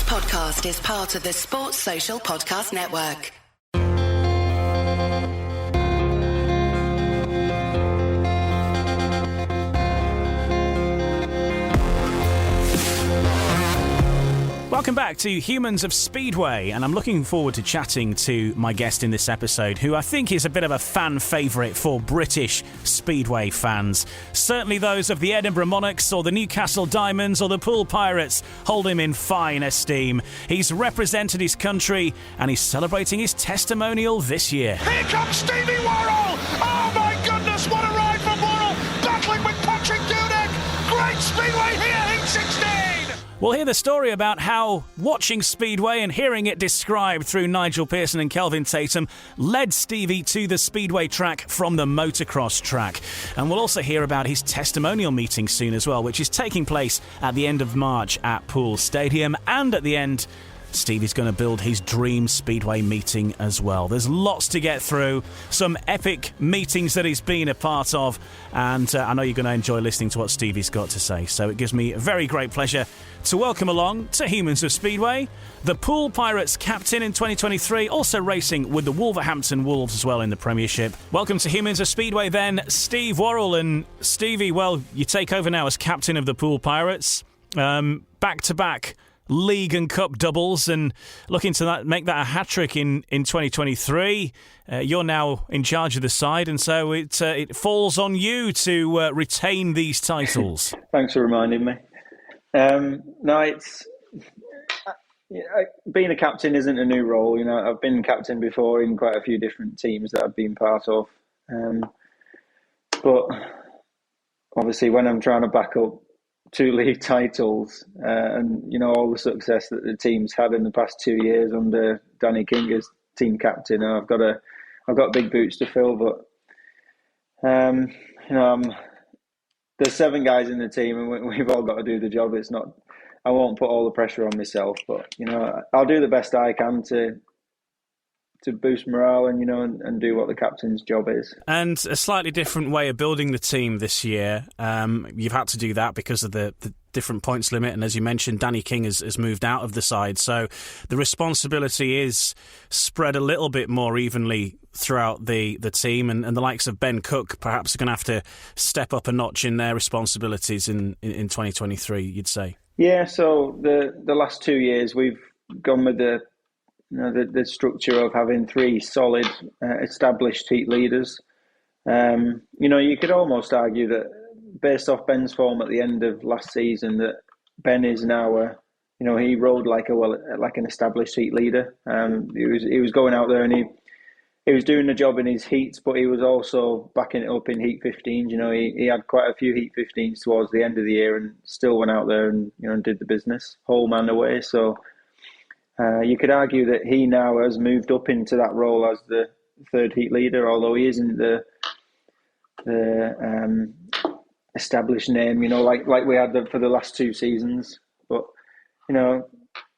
podcast is part of the Sports Social Podcast Network. Welcome back to Humans of Speedway, and I'm looking forward to chatting to my guest in this episode, who I think is a bit of a fan favourite for British Speedway fans. Certainly those of the Edinburgh Monarchs or the Newcastle Diamonds or the Poole Pirates hold him in fine esteem. He's represented his country and he's celebrating his testimonial this year. Here comes Stevie Worrall! Oh my goodness, what a ride from Worrall! Battling with Patrick Dudek! Great Speedway here, Heat 16! We'll hear the story about how watching Speedway and hearing it described through Nigel Pearson and Kelvin Tatum led Stevie to the Speedway track from the motocross track. And we'll also hear about his testimonial meeting soon as well, which is taking place at the end of March at Poole Stadium. And at the end, Stevie's going to build his dream Speedway meeting as well. There's lots to get through, some epic meetings that he's been a part of, and I know you're going to enjoy listening to what Stevie's got to say. So it gives me a very great pleasure to welcome along to Humans of Speedway the Poole Pirates captain in 2023, also racing with the Wolverhampton Wolves as well in the Premiership. Welcome to Humans of Speedway then, Steve Worrall. And Stevie, well, you take over now as captain of the Poole Pirates, back-to-back League and Cup doubles, and looking to make that a hat-trick in 2023. You're now in charge of the side, and so it falls on you to retain these titles. Thanks for reminding me. No, it's being a captain isn't a new role. You know, I've been captain before in quite a few different teams that I've been part of. But obviously, when I'm trying to back up 2 league titles, and you know all the success that the team's had in the past 2 years under Danny King as team captain, I've got big boots to fill. But you know, there's 7 guys in the team, and we've all got to do the job. It's not, I won't put all the pressure on myself, but you know, I'll do the best I can to boost morale and, you know, and do what the captain's job is. And a slightly different way of building the team this year. You've had to do that because of the different points limit, and as you mentioned, Danny King has moved out of the side, so the responsibility is spread a little bit more evenly throughout the team, and the likes of Ben Cook perhaps are going to have to step up a notch in their responsibilities in 2023, you'd say. Yeah, so the last 2 years we've gone with the structure of having 3 solid established heat leaders. You know, you could almost argue that based off Ben's form at the end of last season, that Ben is now he rode like an established heat leader. He was going out there and he was doing the job in his heats, but he was also backing it up in heat 15s. You know, he had quite a few heat 15s towards the end of the year and still went out there and, you know, and did the business whole man away. So you could argue that he now has moved up into that role as the 3rd heat leader, although he isn't the established name, you know, like we had for the last 2 seasons. But, you know,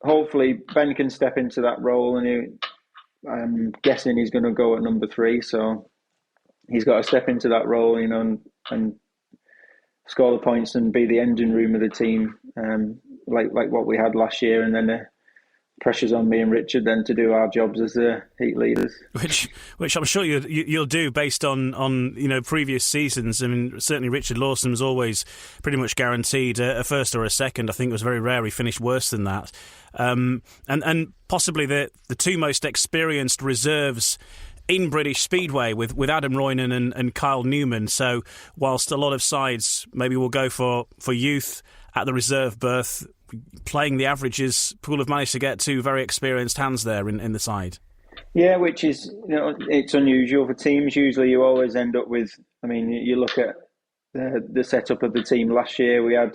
hopefully Ben can step into that role, and I'm guessing he's going to go at number 3. So he's got to step into that role, you know, and score the points and be the engine room of the team, like what we had last year, and then pressure's on me and Richard then to do our jobs as the heat leaders, which I'm sure you'll do based on you know previous seasons. I mean, certainly Richard Lawson was always pretty much guaranteed a first or a second. I think it was very rare he finished worse than that, and possibly the 2 most experienced reserves in British Speedway with Adam Roynan and Kyle Newman. So whilst a lot of sides maybe will go for youth at the reserve berth, playing the averages, Poole have managed to get 2 very experienced hands there in the side. Yeah, which is, you know, it's unusual for teams. Usually you always end up with, I mean, you look at the setup of the team last year. We had,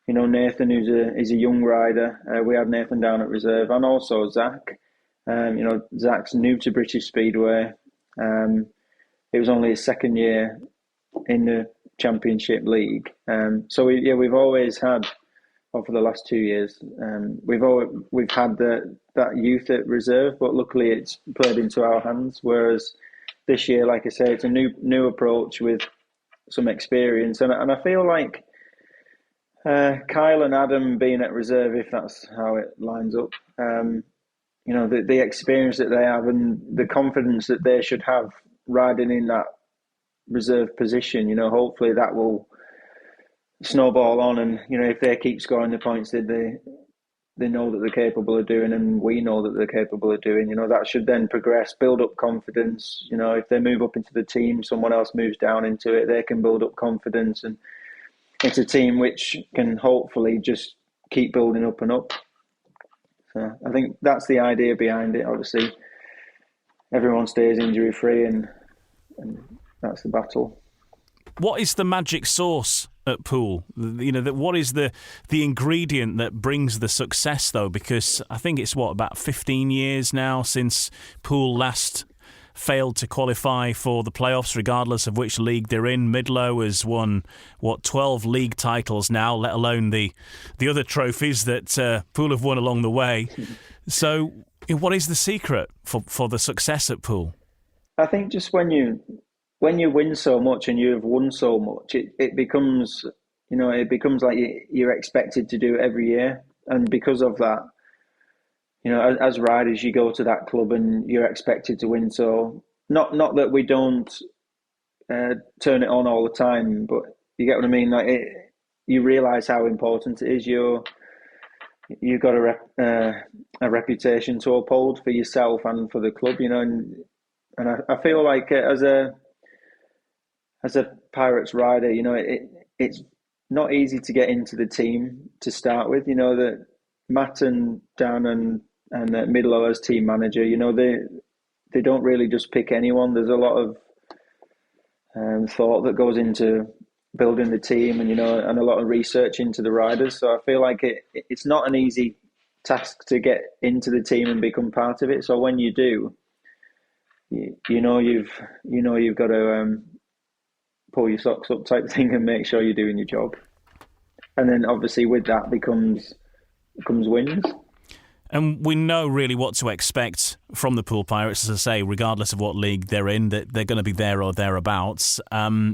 you know, Nathan, who's a young rider. We had Nathan down at reserve, and also Zach. You know, Zach's new to British Speedway. It was only his 2nd year in the Championship League. So we've always had, or for the last 2 years, we've had that youth at reserve, but luckily it's played into our hands. Whereas this year, like I say, it's a new approach with some experience, and I feel like Kyle and Adam being at reserve, if that's how it lines up. The experience that they have and the confidence that they should have riding in that reserve position, hopefully that will snowball on, and if they keep scoring the points that they know that they're capable of doing, and we know that they're capable of doing, that should then progress, build up confidence. If they move up into the team, someone else moves down into it, they can build up confidence, and it's a team which can hopefully just keep building up and up. So I think that's the idea behind it. Obviously, everyone stays injury free, and that's the battle. What is the magic sauce at Poole? What is the ingredient that brings the success, though? Because I think it's about 15 years now since Poole last failed to qualify for the playoffs, regardless of which league they're in. Midlow has won 12 league titles now, let alone the other trophies that Poole have won along the way. So, what is the secret for the success at Poole? I think just when you win so much and you've won so much, it becomes like you're expected to do it every year. And because of that, as riders, you go to that club and you're expected to win. So not that we don't turn it on all the time, but you get what I mean? Like you realise how important it is. You've got a reputation to uphold for yourself and for the club, and I feel like as a Pirates rider, it's not easy to get into the team to start with. That Matt and Dan and Midlow as team manager, they don't really just pick anyone. There's a lot of thought that goes into building the team, and and a lot of research into the riders. So I feel like it's not an easy task to get into the team and become part of it. So when you do, you've got to pull your socks up type thing and make sure you're doing your job. And then obviously with that comes wins. And we know really what to expect from the Poole Pirates, as I say, regardless of what league they're in, that they're going to be there or thereabouts.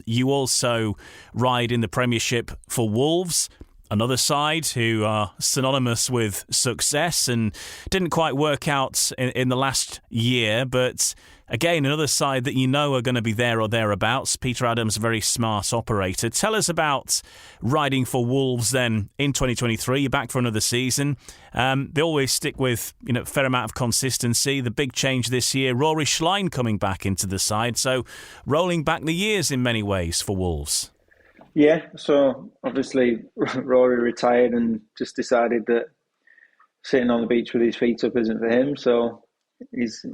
You also ride in the Premiership for Wolves, another side who are synonymous with success and didn't quite work out in the last year, but again, another side that are going to be there or thereabouts. Peter Adams, a very smart operator. Tell us about riding for Wolves then in 2023. You're back for another season. They always stick with a fair amount of consistency. The big change this year, Rory Schlein coming back into the side. So rolling back the years in many ways for Wolves. Yeah, so obviously Rory retired and just decided that sitting on the beach with his feet up isn't for him. So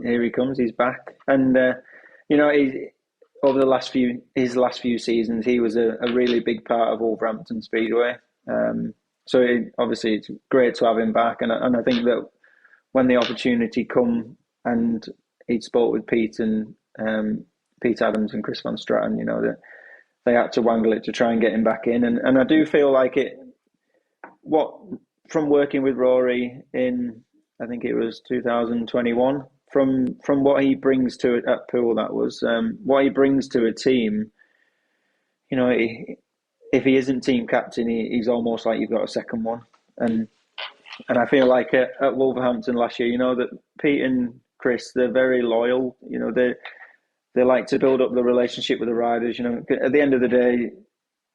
here he comes. He's back, and over the last few seasons, he was a really big part of Wolverhampton Speedway. Obviously it's great to have him back, and I think that when the opportunity come, and he spoke with Pete and Pete Adams and Chris Van Straten, that they had to wangle it to try and get him back in, and I do feel like from working with Rory in, I think it was 2021, from what he brings to it at Poole, that was what he brings to a team. If he isn't team captain, he's almost like you've got a second one. And I feel like at Wolverhampton last year, that Pete and Chris, they're very loyal. They like to build up the relationship with the riders. At the end of the day,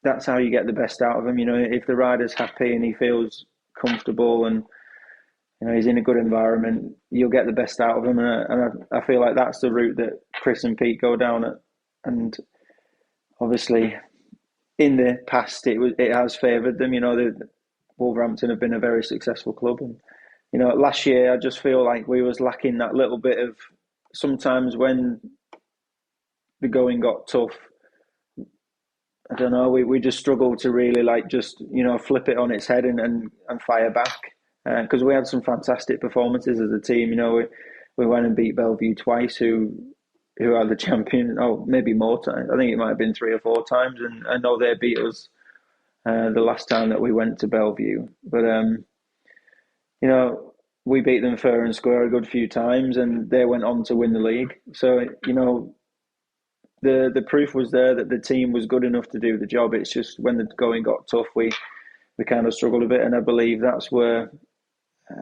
that's how you get the best out of them. If the rider's happy and he feels comfortable and he's in a good environment, you'll get the best out of him. And I feel like that's the route that Chris and Pete go down at. And obviously, in the past, it has favoured them. Wolverhampton have been a very successful club. And, last year, I just feel like we was lacking that little bit of, sometimes when the going got tough, I don't know, we just struggled to really flip it on its head and fire back. Because we had some fantastic performances as a team. We went and beat Belle Vue twice, who are the champion. Oh, maybe more times. I think it might have been 3 or 4 times. And I know they beat us the last time that we went to Belle Vue. But we beat them fair and square a good few times, and they went on to win the league. So the proof was there that the team was good enough to do the job. It's just when the going got tough, we we kind of struggled a bit, and I believe that's where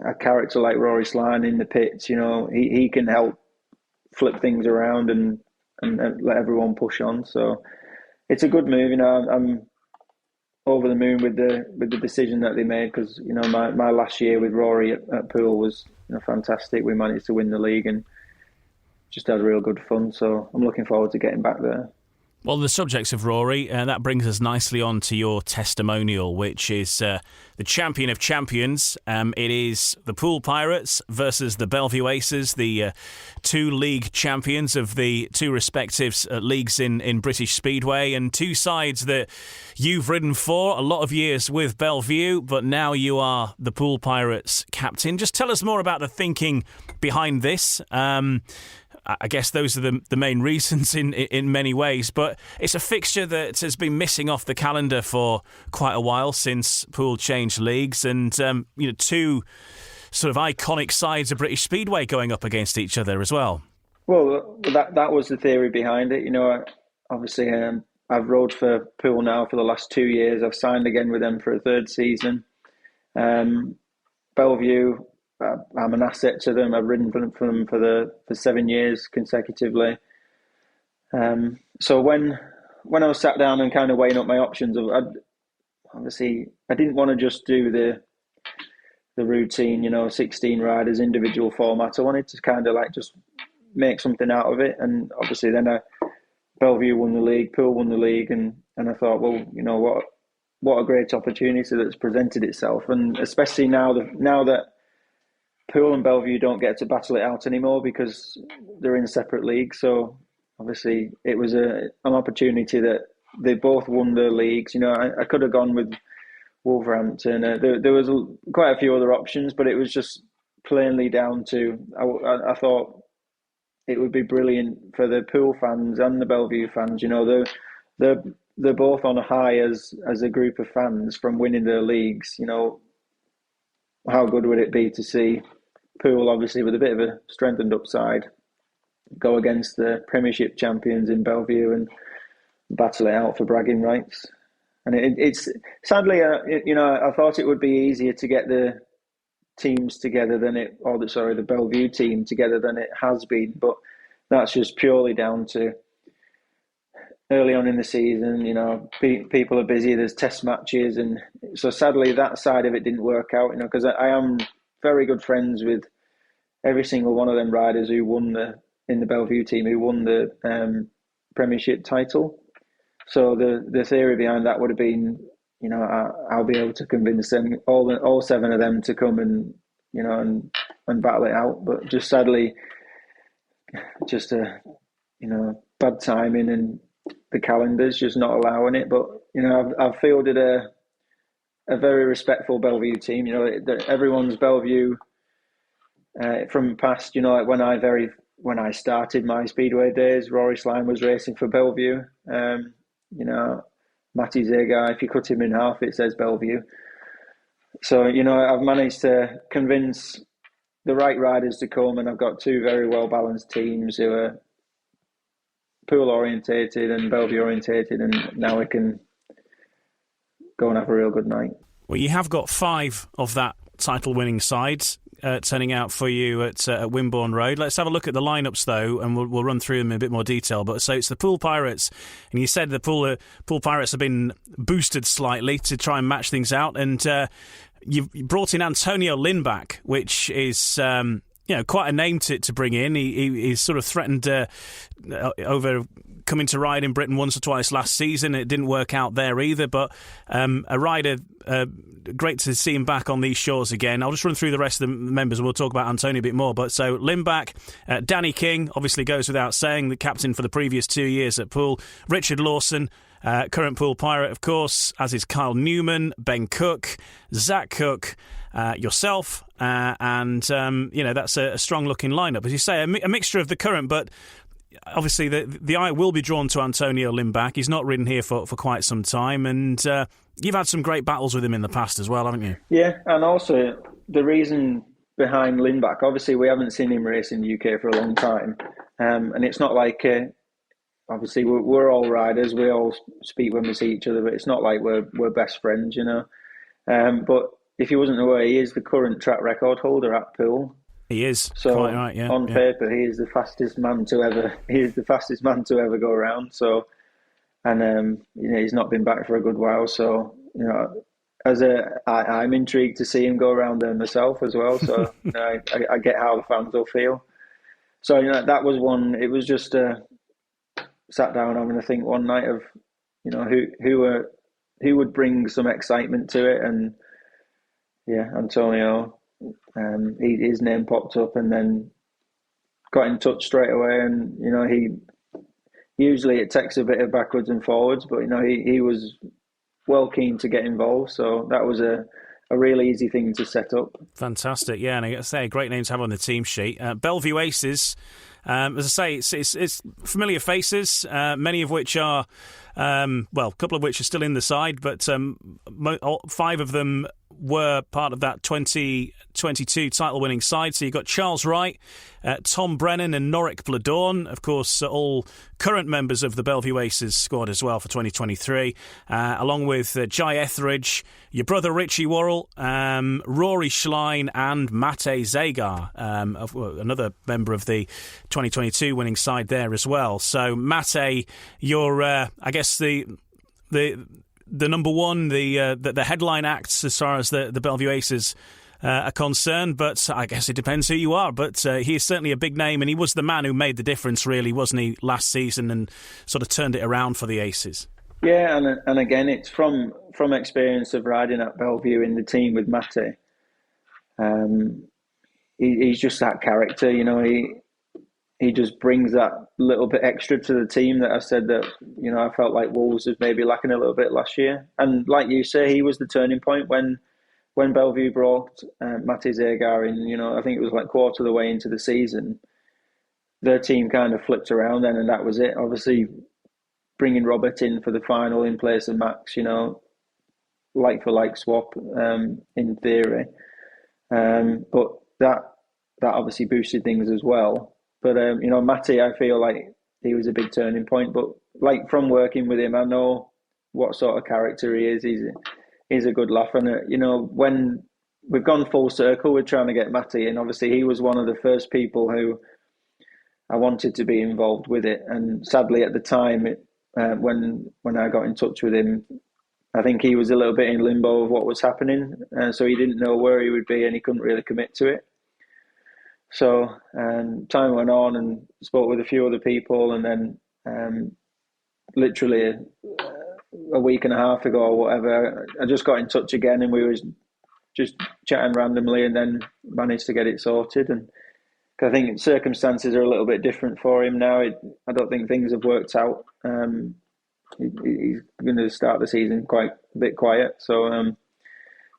a character like Rory Slane in the pits, he can help flip things around and let everyone push on. So it's a good move. I'm over the moon with the decision that they made, because my last year with Rory at Poole was fantastic. We managed to win the league and just had real good fun. So I'm looking forward to getting back there. Well, the subjects of Rory, that brings us nicely on to your testimonial, which is the champion of champions. It is the Poole Pirates versus the Belle Vue Aces, the two league champions of the two respective leagues in British Speedway, and two sides that you've ridden for a lot of years with Belle Vue, but now you are the Poole Pirates captain. Just tell us more about the thinking behind this. I guess those are the main reasons in many ways, but it's a fixture that has been missing off the calendar for quite a while since Poole changed leagues, and two sort of iconic sides of British Speedway going up against each other as well. Well, that was the theory behind it. Obviously, I've rode for Poole now for the last 2 years. I've signed again with them for a third season. Belle Vue, I'm an asset to them. I've ridden for them for 7 years consecutively. So when I was sat down and kind of weighing up my options, I didn't want to just do the routine, 16 riders, individual format. I wanted to kind of just make something out of it. And obviously then Belle Vue won the league, Poole won the league, and I thought, well, what a great opportunity that's presented itself, and especially now that Poole and Belle Vue don't get to battle it out anymore because they're in separate leagues. So obviously it was an opportunity that they both won their leagues. I could have gone with Wolverhampton. There was quite a few other options, but it was just plainly down to, I thought it would be brilliant for the Poole fans and the Belle Vue fans. They're both on a high as a group of fans from winning their leagues. How good would it be to see Poole, obviously with a bit of a strengthened upside, go against the Premiership champions in Belle Vue and battle it out for bragging rights? And it's sadly, I thought it would be easier to get the teams together the Belle Vue team together than it has been. But that's just purely down to early on in the season, people are busy, there's test matches, and so sadly that side of it didn't work out, because I am very good friends with every single one of them riders who won in the Belle Vue team, who won the Premiership title. So the theory behind that would have been, I'll be able to convince them, all 7 of them, to come and battle it out. But just sadly, just bad timing and the calendar's just not allowing it. But I've fielded a very respectful Belle Vue team. Everyone's Belle Vue from past. When I started my speedway days, Rory Slane was racing for Belle Vue. Matty Zagar, if you cut him in half, it says Belle Vue. So I've managed to convince the right riders to come, and I've got 2 very well balanced teams who are Poole orientated and Belle Vue orientated, and now we can go and have a real good night. Well, you have got 5 of that title-winning sides turning out for you at Wimborne Road. Let's have a look at the lineups, though, and we'll run through them in a bit more detail. But so it's the Poole Pirates, and you said the Poole Pirates have been boosted slightly to try and match things out, and you've brought in Antonio Lindback, which is quite a name to bring in. He's sort of threatened over coming to ride in Britain once or twice last season. It didn't work out there either, but a rider, great to see him back on these shores again. I'll just run through the rest of the members and we'll talk about Antonio a bit more. But so Lindback, Danny King, obviously goes without saying, the captain for the previous 2 years at Poole. Richard Lawson, current Poole Pirate, of course, as is Kyle Newman, Ben Cook, Zach Cook, yourself, and that's a strong-looking lineup. As you say, a mixture of the current, but obviously the eye will be drawn to Antonio Lindback. He's not ridden here for quite some time, and you've had some great battles with him in the past as well, haven't you? Yeah, and also the reason behind Lindback, obviously we haven't seen him race in the UK for a long time, and it's not like obviously we're all riders, we all speak when we see each other, but it's not like we're best friends, But if he wasn't aware, he is the current track record holder at Poole. He is. So quite right, yeah. On paper, he is the fastest man to ever. He is the fastest man to ever go around. So, and he's not been back for a good while. So I'm intrigued to see him go around there myself as well. So I get how the fans will feel. So that was one. It was just sat down having to think one night of who would bring some excitement to it, and Antonio. His name popped up, and then got in touch straight away. And he usually it takes a bit of backwards and forwards, but he was well keen to get involved. So that was a really easy thing to set up. Fantastic, yeah, and I say a great name to have on the team sheet. Belle Vue Aces, as I say, it's familiar faces, many of which are, a couple of which are still in the side, but 5 of them were part of that 2022 title-winning side. So you've got Charles Wright, Tom Brennan and Norick Bladorn, of course, all current members of the Belle Vue Aces squad as well for 2023, along with Jai Etheridge, your brother Richie Worrall, Rory Schlein and Mate Zagar, another member of the 2022 winning side there as well. So Mate, you're, I guess, the number one, the headline acts as far as the Belle Vue Aces are concerned, but I guess it depends who you are. But he is certainly a big name, and he was the man who made the difference, really, wasn't he, last season, and sort of turned it around for the Aces. Yeah, and again, it's from experience of riding at Belle Vue in the team with Mate. He's just that character, He just brings that little bit extra to the team that I said that, I felt like Wolves was maybe lacking a little bit last year. And like you say, he was the turning point when Belle Vue brought Mate Zagar in, I think it was like quarter of the way into the season. Their team kind of flipped around then, and that was it. Obviously, bringing Robert in for the final in place of Max, like for like swap in theory. But that obviously boosted things as well. But, Mate, I feel like he was a big turning point. But, like, from working with him, I know what sort of character he is. He's a good laugh. And, when we've gone full circle with trying to get Mate in, obviously he was one of the first people who I wanted to be involved with it. And sadly, at the time, when I got in touch with him, I think he was a little bit in limbo of what was happening. So he didn't know where he would be, and he couldn't really commit to it. So time went on, and spoke with a few other people, and then literally a week and a half ago or whatever, I just got in touch again, and we was just chatting randomly, and then managed to get it sorted. And I think circumstances are a little bit different for him now. I don't think things have worked out. He's going to start the season quite a bit quiet, so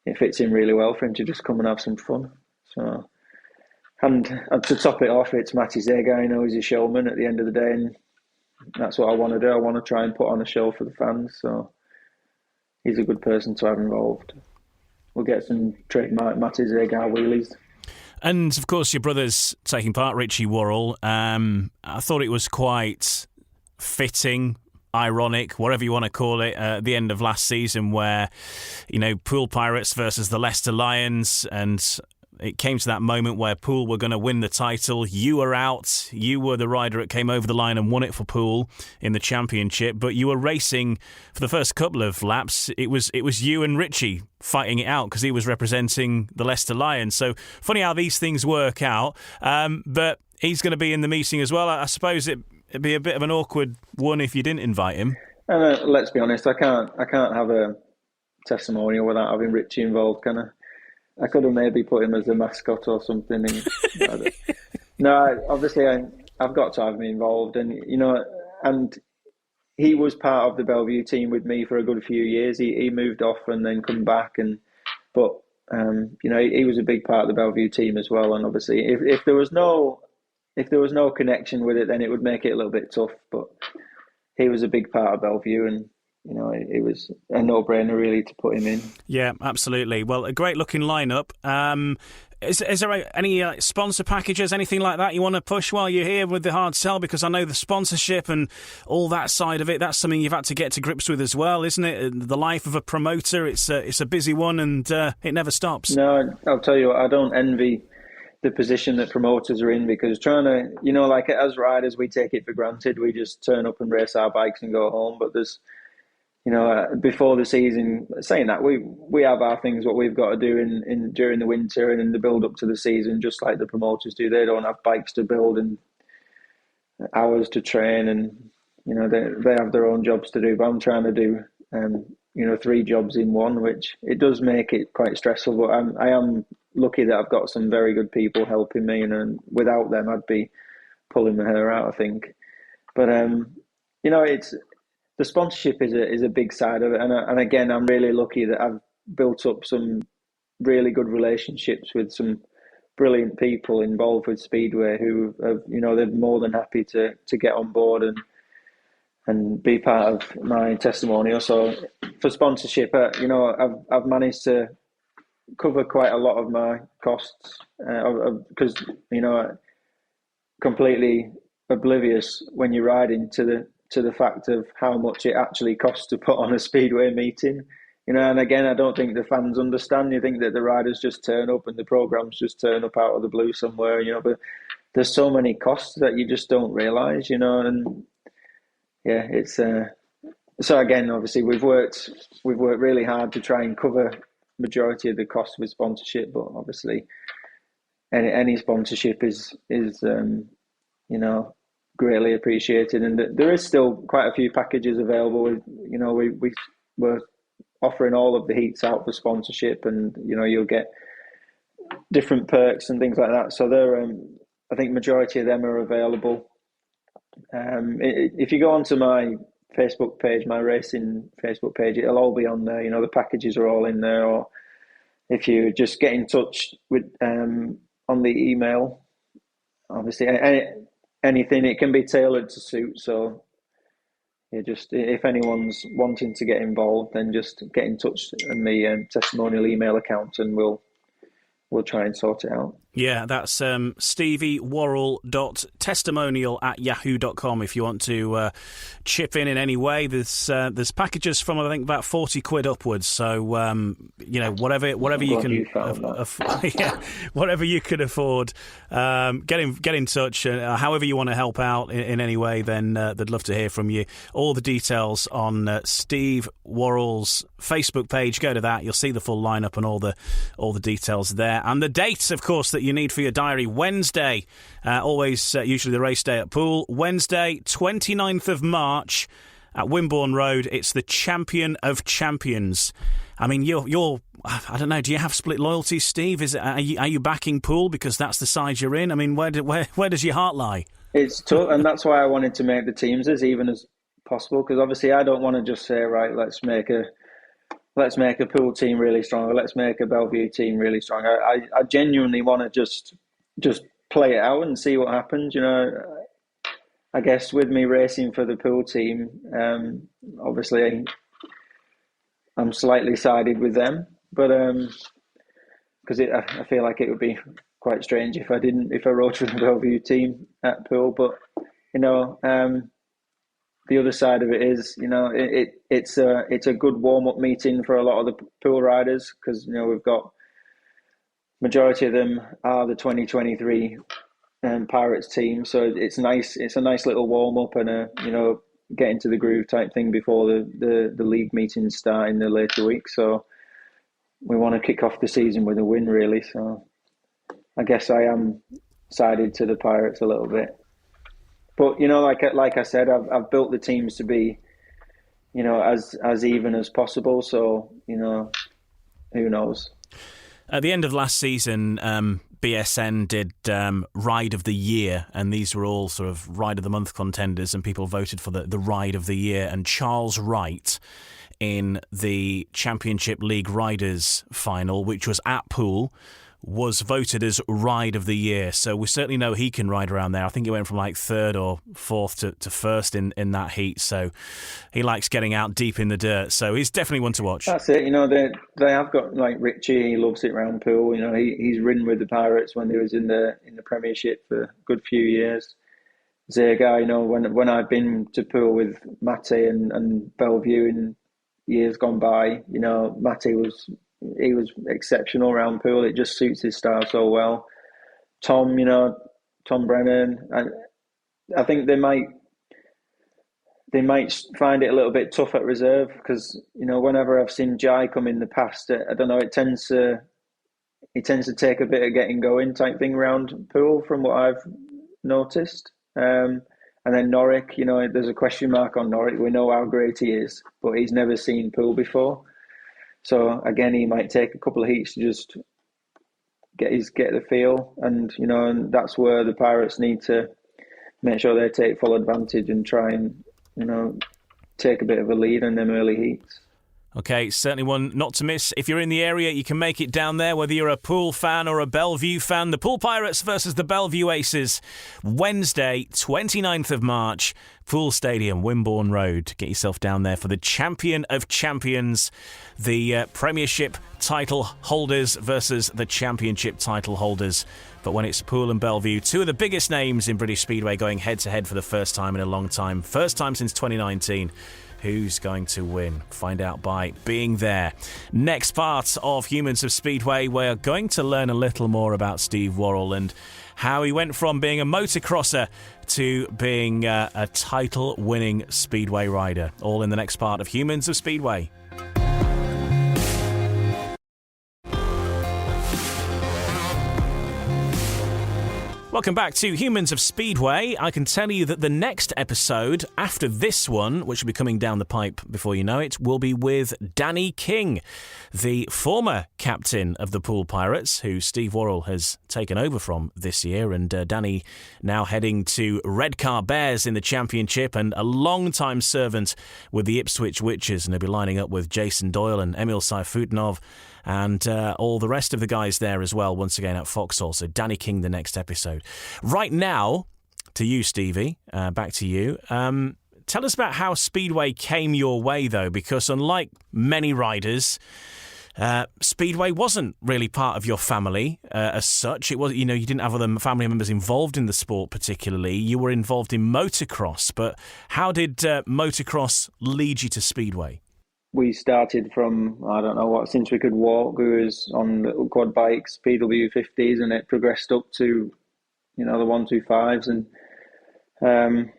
it fits in really well for him to just come and have some fun. So. And to top it off, it's Mate Zagar. He's a showman at the end of the day, and that's what I want to do. I want to try and put on a show for the fans, so he's a good person to have involved. We'll get some trademark Mate Zagar wheelies. And, of course, your brother's taking part, Richie Worrall. I thought it was quite fitting, ironic, whatever you want to call it, at the end of last season where, Poole Pirates versus the Leicester Lions, and it came to that moment where Poole were going to win the title. You were out. You were the rider that came over the line and won it for Poole in the championship. But you were racing for the first couple of laps. It was you and Richie fighting it out because he was representing the Leicester Lions. So funny how these things work out. But he's going to be in the meeting as well. I suppose it'd be a bit of an awkward one if you didn't invite him. Let's be honest. I can't have a testimonial without having Richie involved, can I? I could have maybe put him as a mascot or something. Obviously I've got to have him involved, and and he was part of the Belle Vue team with me for a good few years. He moved off and then come back, but he was a big part of the Belle Vue team as well. And obviously, if there was no connection with it, then it would make it a little bit tough. But he was a big part of Belle Vue, and it was a no-brainer really to put him in. Yeah, absolutely. Well, a great looking lineup. Is there any sponsor packages, anything like that you want to push while you're here with the hard sell? Because I know the sponsorship and all that side of it, that's something you've had to get to grips with as well, isn't it? The life of a promoter, it's a busy one, and it never stops. No, I'll tell you what, I don't envy the position that promoters are in, because trying to, like as riders, we take it for granted. We just turn up and race our bikes and go home. But there's, before the season, saying that, we have our things, what we've got to do in during the winter and in the build up to the season, just like the promoters do. They don't have bikes to build and hours to train, and they have their own jobs to do. But I'm trying to do 3 jobs in one, which it does make it quite stressful. But I am lucky that I've got some very good people helping me, and without them, I'd be pulling my hair out, I think. But it's. The sponsorship is a big side of it, and again, I'm really lucky that I've built up some really good relationships with some brilliant people involved with Speedway who have, they're more than happy to get on board and be part of my testimonial. So for sponsorship, I've managed to cover quite a lot of my costs because completely oblivious when you're riding to the fact of how much it actually costs to put on a Speedway meeting. And again, I don't think the fans understand. You think that the riders just turn up and the programs just turn up out of the blue somewhere, but there's so many costs that you just don't realise, and yeah, it's so again, obviously we've worked really hard to try and cover majority of the cost with sponsorship, but obviously any sponsorship is greatly appreciated, and there is still quite a few packages available. We're offering all of the heats out for sponsorship, and you'll get different perks and things like that. So I think majority of them are available. If you go onto my Facebook page, my racing Facebook page, it'll all be on there. The packages are all in there. Or if you just get in touch with on the email, obviously anything, it can be tailored to suit. So just if anyone's wanting to get involved, then just get in touch on the testimonial email account, and we'll try and sort it out. Yeah, that's stevieworrall.testimonial@yahoo.com if you want to chip in any way. There's packages from, I think, about 40 quid upwards. So, whatever you can whatever you can afford, get in touch. However you want to help out in any way, then they'd love to hear from you. All the details on Steve Worrall's Facebook page. Go to that. You'll see the full lineup and all the details there. And the dates, of course, that you need for your diary. Wednesday, usually the race day at Poole. Wednesday, 29th of March at Wimborne Road. It's the Champion of Champions. I mean, you're I don't know, do you have split loyalties, Steve? Are you backing Poole because that's the side you're in? I mean, where does your heart lie? It's tough, and that's why I wanted to make the teams as even as possible, because obviously I don't want to just say, right, let's make a Poole team really strong, or let's make a Belle Vue team really strong. I genuinely want to just play it out and see what happens. I guess with me racing for the Poole team, obviously I'm slightly sided with them, but because I feel like it would be quite strange if I rode for the Belle Vue team at Poole. But the other side of it is, it's a good warm-up meeting for a lot of the Poole riders, because we've got majority of them are the 2023 Pirates team, so it's nice. It's a nice little warm-up and get into the groove type thing before the league meetings start in the later weeks. So we want to kick off the season with a win, really. So I guess I am sided to the Pirates a little bit. But like I said, I've built the teams to be, as even as possible. So who knows? At the end of last season, BSN did Ride of the Year, and these were all sort of Ride of the Month contenders, and people voted for the Ride of the Year. And Charles Wright in the Championship League Riders final, which was at Poole, was voted as Ride of the Year. So we certainly know he can ride around there. I think he went from like third or fourth to first in that heat. So he likes getting out deep in the dirt. So he's definitely one to watch. That's it. They have got like Richie. He loves it round Poole. He's ridden with the Pirates when he was in the Premiership for a good few years. Zerga, when I've been to Poole with Matty and Belle Vue in years gone by, Matty was exceptional around Poole. It just suits his style so well. Tom Brennan, I think they might find it a little bit tough at reserve because whenever I've seen Jai come in the past, I don't know, it tends to take a bit of getting going type thing around Poole from what I've noticed. And then Norwick, there's a question mark on Norwick. We know how great he is, but he's never seen Poole before. So again, he might take a couple of heats to just get the feel, and that's where the Pirates need to make sure they take full advantage and try and take a bit of a lead in them early heats. Okay, certainly one not to miss. If you're in the area, you can make it down there, whether you're a Poole fan or a Belle Vue fan. The Poole Pirates versus the Belle Vue Aces, Wednesday, 29th of March, Poole Stadium, Wimborne Road. Get yourself down there for the Champion of Champions, the Premiership title holders versus the Championship title holders. But when it's Poole and Belle Vue, two of the biggest names in British Speedway going head-to-head for the first time in a long time. First time since 2019. Who's going to win? Find out by being there. Next part of Humans of Speedway, we're going to learn a little more about Steve Worrall and how he went from being a motocrosser to being a title-winning Speedway rider. All in the next part of Humans of Speedway. Welcome back to Humans of Speedway. I can tell you that the next episode after this one, which will be coming down the pipe before you know it, will be with Danny King, the former captain of the Poole Pirates, who Steve Worrall has taken over from this year. And Danny now heading to Redcar Bears in the Championship and a long-time servant with the Ipswich Witches. And he'll be lining up with Jason Doyle and Emil Sayfutdinov and all the rest of the guys there as well, once again at Vauxhall. So Danny King, the next episode. Right now, to you, Stevie, back to you. Tell us about how Speedway came your way, though, because unlike many riders, Speedway wasn't really part of your family as such. It was, you didn't have other family members involved in the sport particularly. You were involved in motocross, but how did motocross lead you to Speedway? We started from, since we could walk, we was on little quad bikes, PW50s, and it progressed up to, the 125s. And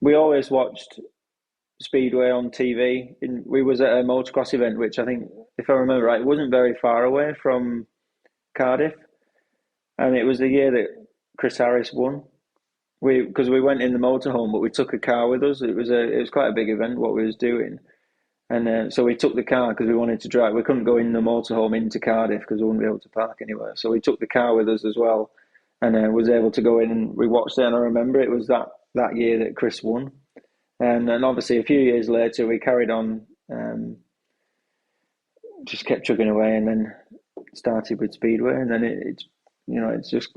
we always watched Speedway on TV. We was at a motocross event, which I think, if I remember right, it wasn't very far away from Cardiff. And it was the year that Chris Harris won. Because we went in the motorhome, but we took a car with us. It was quite a big event, what we was doing. And so we took the car because we wanted to drive. We couldn't go in the motorhome into Cardiff because we wouldn't be able to park anywhere. So we took the car with us as well and was able to go in and we watched it. And I remember it was that year that Chris won. And obviously a few years later we carried on, just kept chugging away and then started with Speedway. And then it's just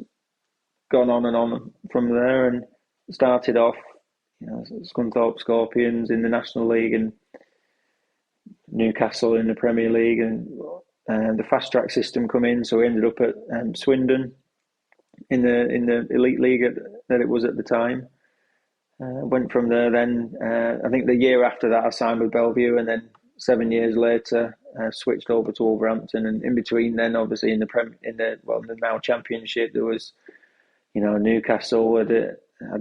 gone on and on from there and started off, Scunthorpe Scorpions in the National League and Newcastle in the Premier League, and the fast track system come in, so we ended up at Swindon in the elite league that it was at the time. Went from there. Then I think the year after that I signed with Belle Vue, and then 7 years later switched over to Wolverhampton. And in between, then obviously in the now Championship, there was Newcastle.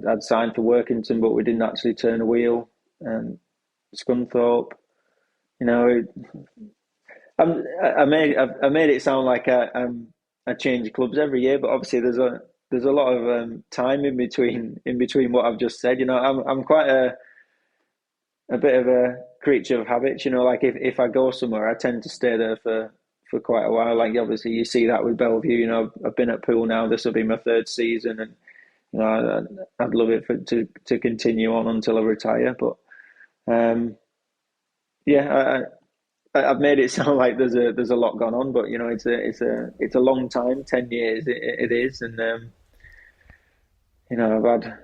I'd signed for Workington, but we didn't actually turn a wheel. Scunthorpe. I made it sound like I change clubs every year, but obviously there's a lot of time in between what I've just said. I'm quite a bit of a creature of habits. Like if I go somewhere, I tend to stay there for quite a while. Like obviously you see that with Belle Vue. I've been at Poole now. This will be my third season, and I'd love it to continue on until I retire. But I've made it sound like there's a lot gone on, but it's a long time, 10 years it is, and I've had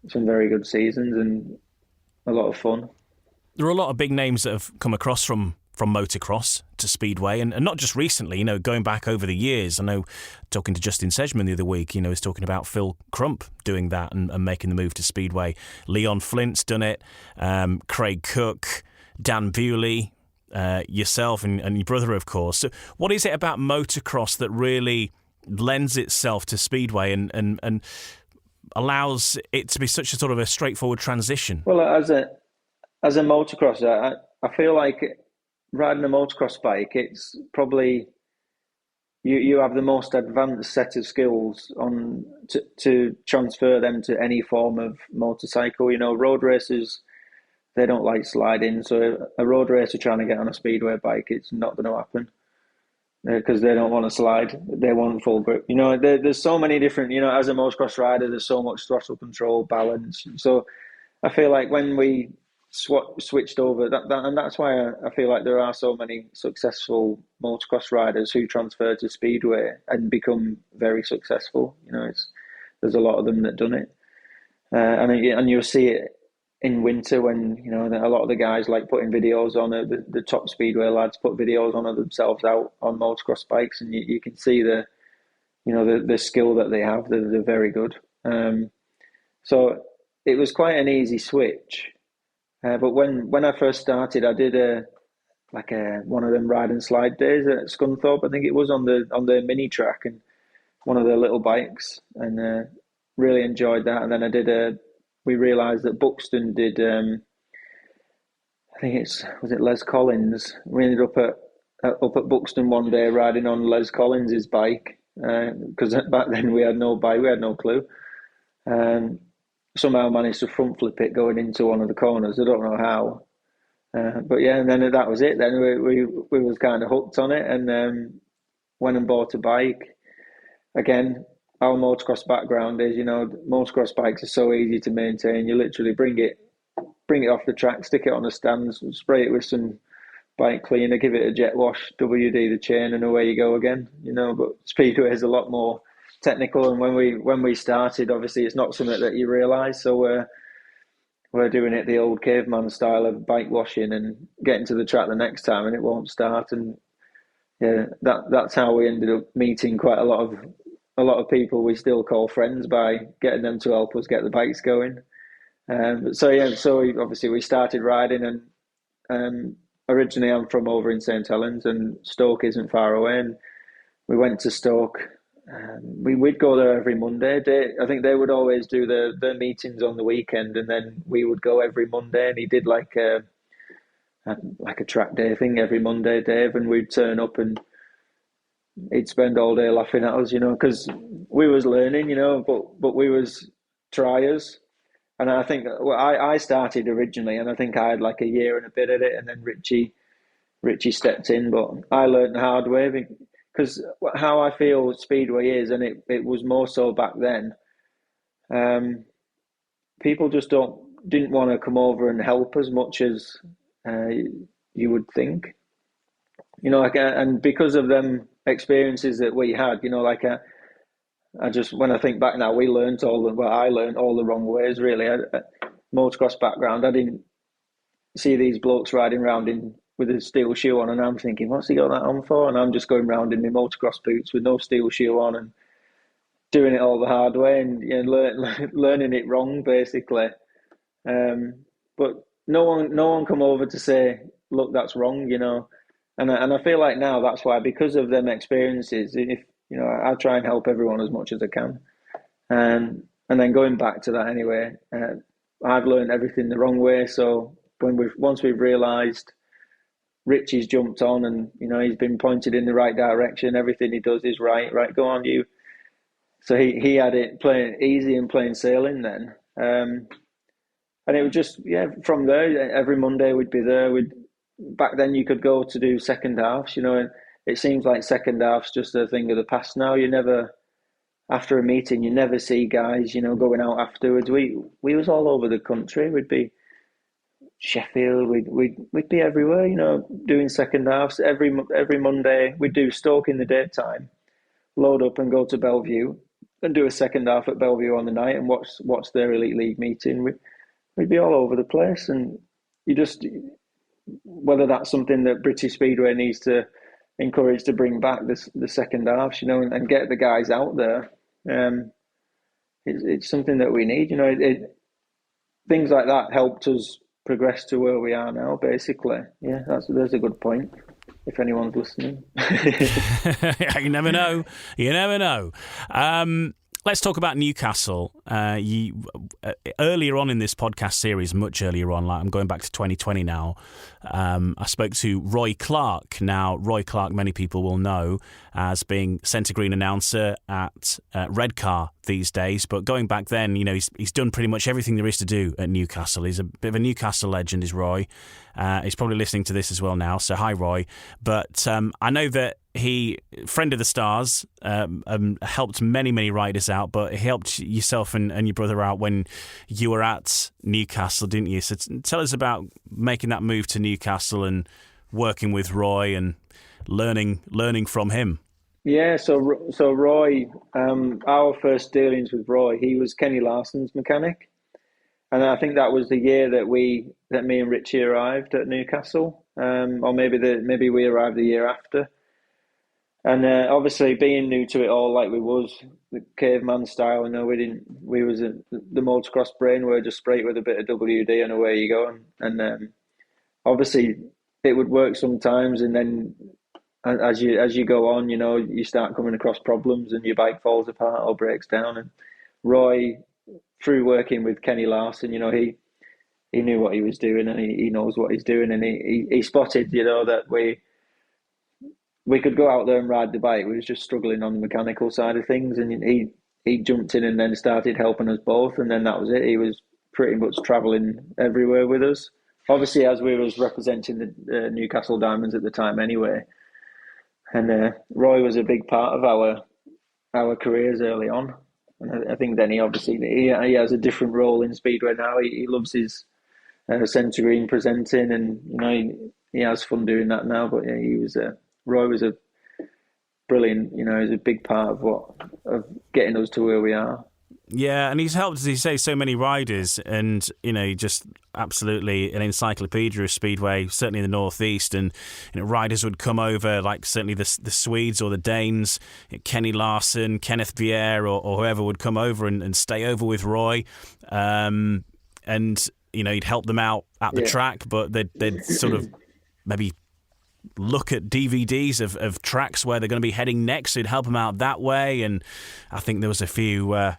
some very good seasons and a lot of fun. There are a lot of big names that have come across from motocross to Speedway, and not just recently, going back over the years. I know, talking to Justin Sedgman the other week, he was talking about Phil Crump doing that and making the move to Speedway. Leon Flint's done it, Craig Cook, Dan Bewley, yourself and your brother, of course. So what is it about motocross that really lends itself to Speedway and allows it to be such a sort of a straightforward transition? Well, as a motocrosser, I feel like riding a motocross bike, it's probably you have the most advanced set of skills on to transfer them to any form of motorcycle. Road racers, they don't like sliding, so a road racer trying to get on a speedway bike, it's not going to happen because they don't want to slide. They want full grip. There's so many different. As a motocross rider, there's so much throttle control, balance. So I feel like when we switched over, and that's why I feel like there are so many successful motocross riders who transfer to speedway and become very successful. There's a lot of them that done it, and you'll see it in winter when a lot of the guys like putting videos on the top speedway lads put videos on of themselves out on motocross bikes, and you can see the skill that they have. They're very good. So it was quite an easy switch. But when I first started, I did one of them ride and slide days at Scunthorpe. I think it was on the mini track and one of their little bikes, and really enjoyed that. And then we realised that Buxton did. I think was it Les Collins. We ended up at Buxton one day riding on Les Collins's bike because back then we had no bike, we had no clue. Somehow managed to front flip it going into one of the corners. I don't know how, but yeah. And then that was it. Then we was kind of hooked on it, and went and bought a bike. Again, our motocross background is, motocross bikes are so easy to maintain. You literally bring it off the track, stick it on the stands, spray it with some bike cleaner, give it a jet wash, WD the chain, and away you go again. But speedway is a lot more technical, and when we started, obviously it's not something that you realise. So we're doing it the old caveman style of bike washing and getting to the track the next time, and it won't start. And yeah, that's how we ended up meeting quite a lot of people we still call friends by getting them to help us get the bikes going. So obviously we started riding, and originally I'm from over in St Helens, and Stoke isn't far away, and we went to Stoke. We'd go there every Monday. I think they would always do their meetings on the weekend, and then we would go every Monday. And he did like a track day thing every Monday, Dave, and we'd turn up and he'd spend all day laughing at us, because we was learning, but we was triers. And I think I started originally, and I think I had like a year and a bit at it, and then Richie stepped in, but I learned the hard way. Because how I feel Speedway is, and it was more so back then, people just didn't want to come over and help as much as you would think. And because of them experiences that we had, when I think back now, I learned all the wrong ways, really. Motocross background, I didn't see these blokes riding around with a steel shoe on, and I'm thinking, what's he got that on for? And I'm just going round in my motocross boots with no steel shoe on and doing it all the hard way and learning it wrong, basically. But no one come over to say, look, that's wrong, And I feel like now that's why, because of them experiences, if I try and help everyone as much as I can. And then going back to that anyway, I've learned everything the wrong way. So once we've realised Richie's jumped on and, he's been pointed in the right direction. Everything he does is right. Right, go on, you. So he had it playing easy and plain sailing then. And it was just, from there, every Monday we'd be there. Back then you could go to do second halves, and it seems like second half's just a thing of the past now. You never, after a meeting, you never see guys, going out afterwards. We was all over the country. We'd be Sheffield. We'd be everywhere, you know, doing second halves every Monday. We'd do Stoke in the daytime, load up and go to Belle Vue and do a second half at Belle Vue on the night and watch their Elite League meeting. We'd be all over the place, and you just, whether that's something that British Speedway needs to encourage to bring back the second halves, you know, and get the guys out there. It's something that we need, you know. Things like that helped us progress to where we are now, basically. Yeah, there's a good point, if anyone's listening. You never know. You never know. Let's talk about Newcastle. Earlier on in this podcast series, much earlier on, like I'm going back to 2020 now, I spoke to Roy Clark. Now, Roy Clark, many people will know as being centre green announcer at Redcar these days. But going back then, you know, he's done pretty much everything there is to do at Newcastle. He's a bit of a Newcastle legend, is Roy. He's probably listening to this as well now. So hi, Roy. But I know that he, friend of the stars, helped many riders out, but he helped yourself and your brother out when you were at Newcastle, didn't you? So tell us about making that move to Newcastle and working with Roy and learning from him. Yeah, so Roy, our first dealings with Roy, he was Kenny Larson's mechanic, and I think that was the year that me and Richie arrived at Newcastle, or maybe we arrived the year after. And obviously, being new to it all, like we was the caveman style, you know, we was the motocross brain. We're just spray it with a bit of WD and away you go. And obviously, it would work sometimes, and then as you go on, you know, you start coming across problems, and your bike falls apart or breaks down. And Roy, through working with Kenny Larson, you know, he knew what he was doing, and he knows what he's doing, and he spotted, you know, that we could go out there and ride the bike. We was just struggling on the mechanical side of things, and he jumped in and then started helping us both, and then that was it. He was pretty much travelling everywhere with us. Obviously, as we was representing the Newcastle Diamonds at the time anyway. And Roy was a big part of our careers early on. And I think then he has a different role in Speedway now. He loves his centre green presenting, and you know he has fun doing that now. But yeah, Roy was a brilliant, you know, he's a big part of getting us to where we are. Yeah, and he's helped, as you say, so many riders, and you know, just absolutely an encyclopedia of Speedway, certainly in the Northeast. And you know, riders would come over, like certainly the Swedes or the Danes, Kenny Larson, Kenneth Bier, or whoever would come over and stay over with Roy, and you know, he'd help them out at the track, but they'd sort of maybe look at DVDs of tracks where they're going to be heading next. So it'd help them out that way. And I think there was a few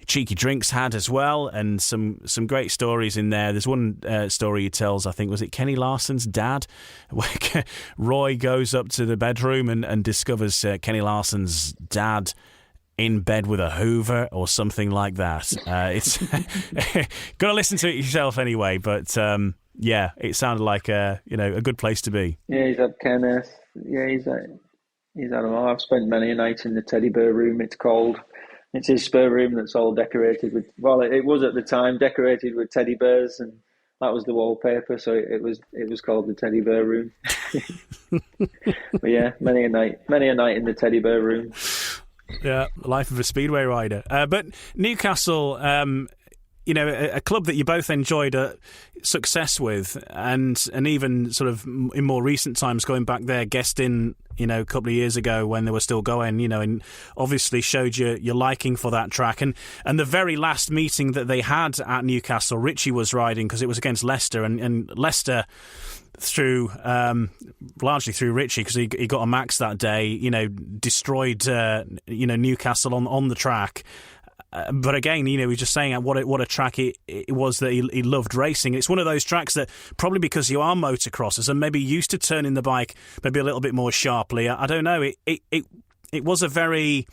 cheeky drinks had as well, and some great stories in there. There's one story he tells, I think, was it Kenny Larson's dad, where Roy goes up to the bedroom and discovers Kenny Larson's dad in bed with a Hoover or something like that. It's got to listen to it yourself anyway, but yeah, it sounded like a good place to be. Yeah, he's had Kenneth. Yeah, he's had them all. I've spent many a night in the teddy bear room, it's called. It's his spare room that's all decorated with, well, it was at the time decorated with teddy bears, and that was the wallpaper, so it was called the teddy bear room. But yeah, many a night in the teddy bear room. Yeah, the life of a Speedway rider. But Newcastle, a club that you both enjoyed success with, and even sort of in more recent times, going back there, guesting, a couple of years ago when they were still going, and obviously showed your liking for that track. And the very last meeting that they had at Newcastle, Richie was riding because it was against Leicester, and Leicester, through largely through Richie, because he got a max that day, destroyed Newcastle on the track. But again, he was just saying what a track it was that he loved racing. It's one of those tracks that, probably because you are motocrossers and maybe used to turning the bike maybe a little bit more sharply, I don't know, it was a very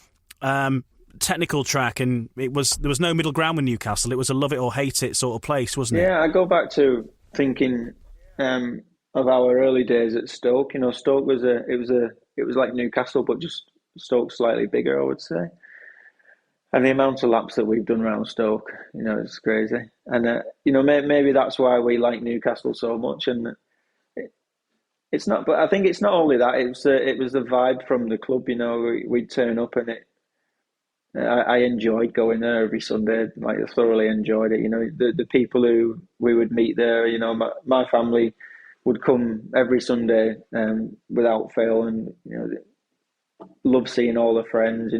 technical track, and there was no middle ground with Newcastle. It was a love it or hate it sort of place, wasn't it? Yeah, I go back to thinking of our early days at Stoke. Stoke was it was like Newcastle, but just Stoke slightly bigger, I would say. And the amount of laps that we've done around Stoke, it's crazy. And, maybe that's why we like Newcastle so much. And it's not, but I think it's not only that, it was the vibe from the club, we'd turn up and I enjoyed going there every Sunday. Like, I thoroughly enjoyed it. The people who we would meet there, my family would come every Sunday without fail, and, love seeing all the friends,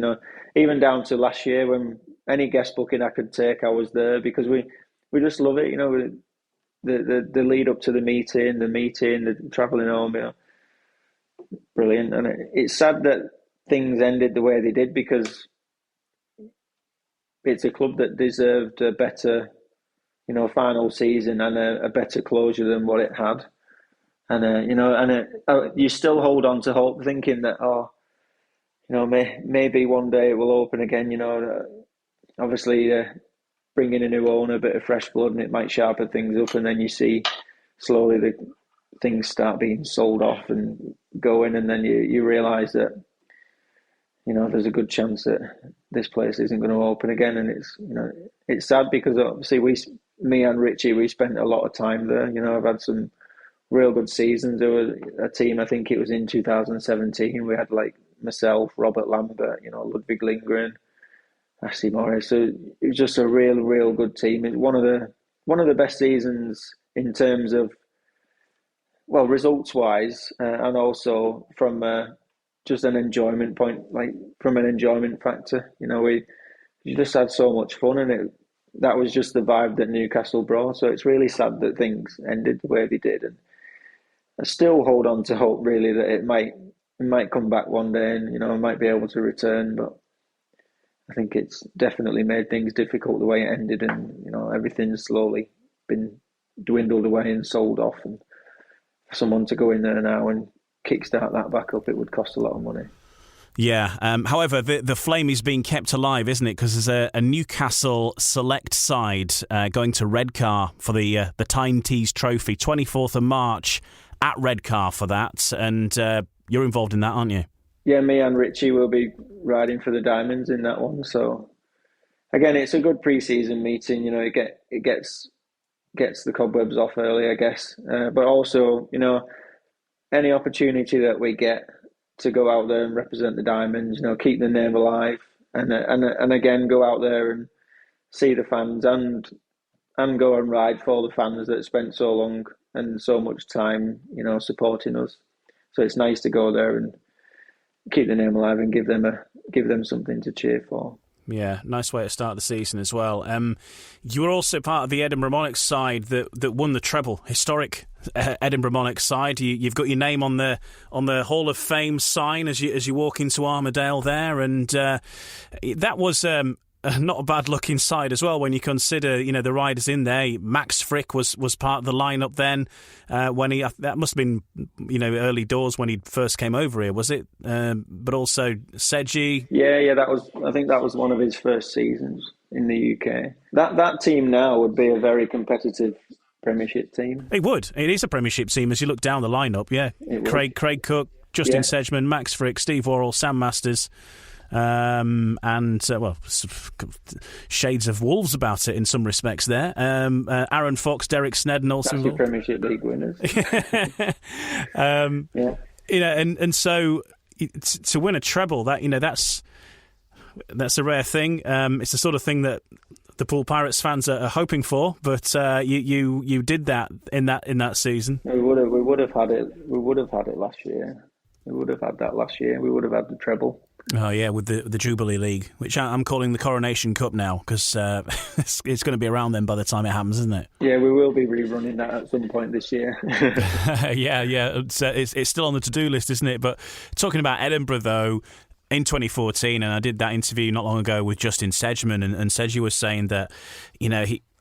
even down to last year when any guest booking I could take, I was there because we just love it, the lead up to the meeting, the travelling home, brilliant. And it's sad that things ended the way they did because it's a club that deserved a better, final season and a better closure than what it had. And, you still hold on to hope thinking that, maybe one day it will open again, obviously bring in a new owner, a bit of fresh blood, and it might sharpen things up. And then you see slowly the things start being sold off and going. And then you realise that, there's a good chance that this place isn't going to open again. And it's sad because obviously me and Richie, we spent a lot of time there. I've had some real good seasons. There was a team, I think it was in 2017, we had like myself, Robert Lambert, Ludwig Lindgren, Ashley Morris. So it was just a real good team. It's one of the best seasons in terms of, well, results wise, and also from just an enjoyment point, like from an enjoyment factor. We just had so much fun, and that was just the vibe that Newcastle brought. So it's really sad that things ended the way they did, and I still hold on to hope really that it might come back one day, and I might be able to return. But I think it's definitely made things difficult the way it ended, and everything's slowly been dwindled away and sold off. And for someone to go in there now and kickstart that back up, it would cost a lot of money. Yeah. However, the flame is being kept alive, isn't it? Because there's a Newcastle select side going to Redcar for the Tyne Tees Trophy, 24th of March at Redcar for that. And you're involved in that, aren't you? Yeah, me and Richie will be riding for the Diamonds in that one. So again, it's a good pre-season meeting. It gets the cobwebs off early, I guess. But also, any opportunity that we get to go out there and represent the Diamonds, keep the name alive, and again go out there and see the fans and go and ride for the fans that spent so long and so much time, supporting us. So it's nice to go there and keep the name alive and give them something to cheer for. Yeah, nice way to start the season as well. You were also part of the Edinburgh Monarchs side that won the treble, historic Edinburgh Monarchs side. You've got your name on the Hall of Fame sign as you walk into Armadale there, and that was not a bad looking side as well when you consider the riders in there. Max Frick was part of the lineup then when that must have been early doors when he first came over here, was it? But also Sedgy. Yeah, I think that was one of his first seasons in the UK. That team now would be a very competitive Premiership team. It would. It is a Premiership team as you look down the lineup. Yeah, Craig Cook, Justin Sedgman, Max Frick, Steve Worrall, Sam Masters. And shades of Wolves about it in some respects there. Aaron Fox, Derek Snedden also. That's your Premiership League winners. And so to win a treble, that's a rare thing. It's the sort of thing that the Poole Pirates fans are hoping for, but you did that in that season. We would have had it. We would have had it last year. We would have had that last year. We would have had the treble. Oh yeah, with the Jubilee League, which I'm calling the Coronation Cup now, because it's going to be around then by the time it happens, isn't it? Yeah, we will be rerunning that at some point this year. Yeah. It's still on the to-do list, isn't it? But talking about Edinburgh, though, in 2014, and I did that interview not long ago with Justin Sedgman, and Sedgy was saying that,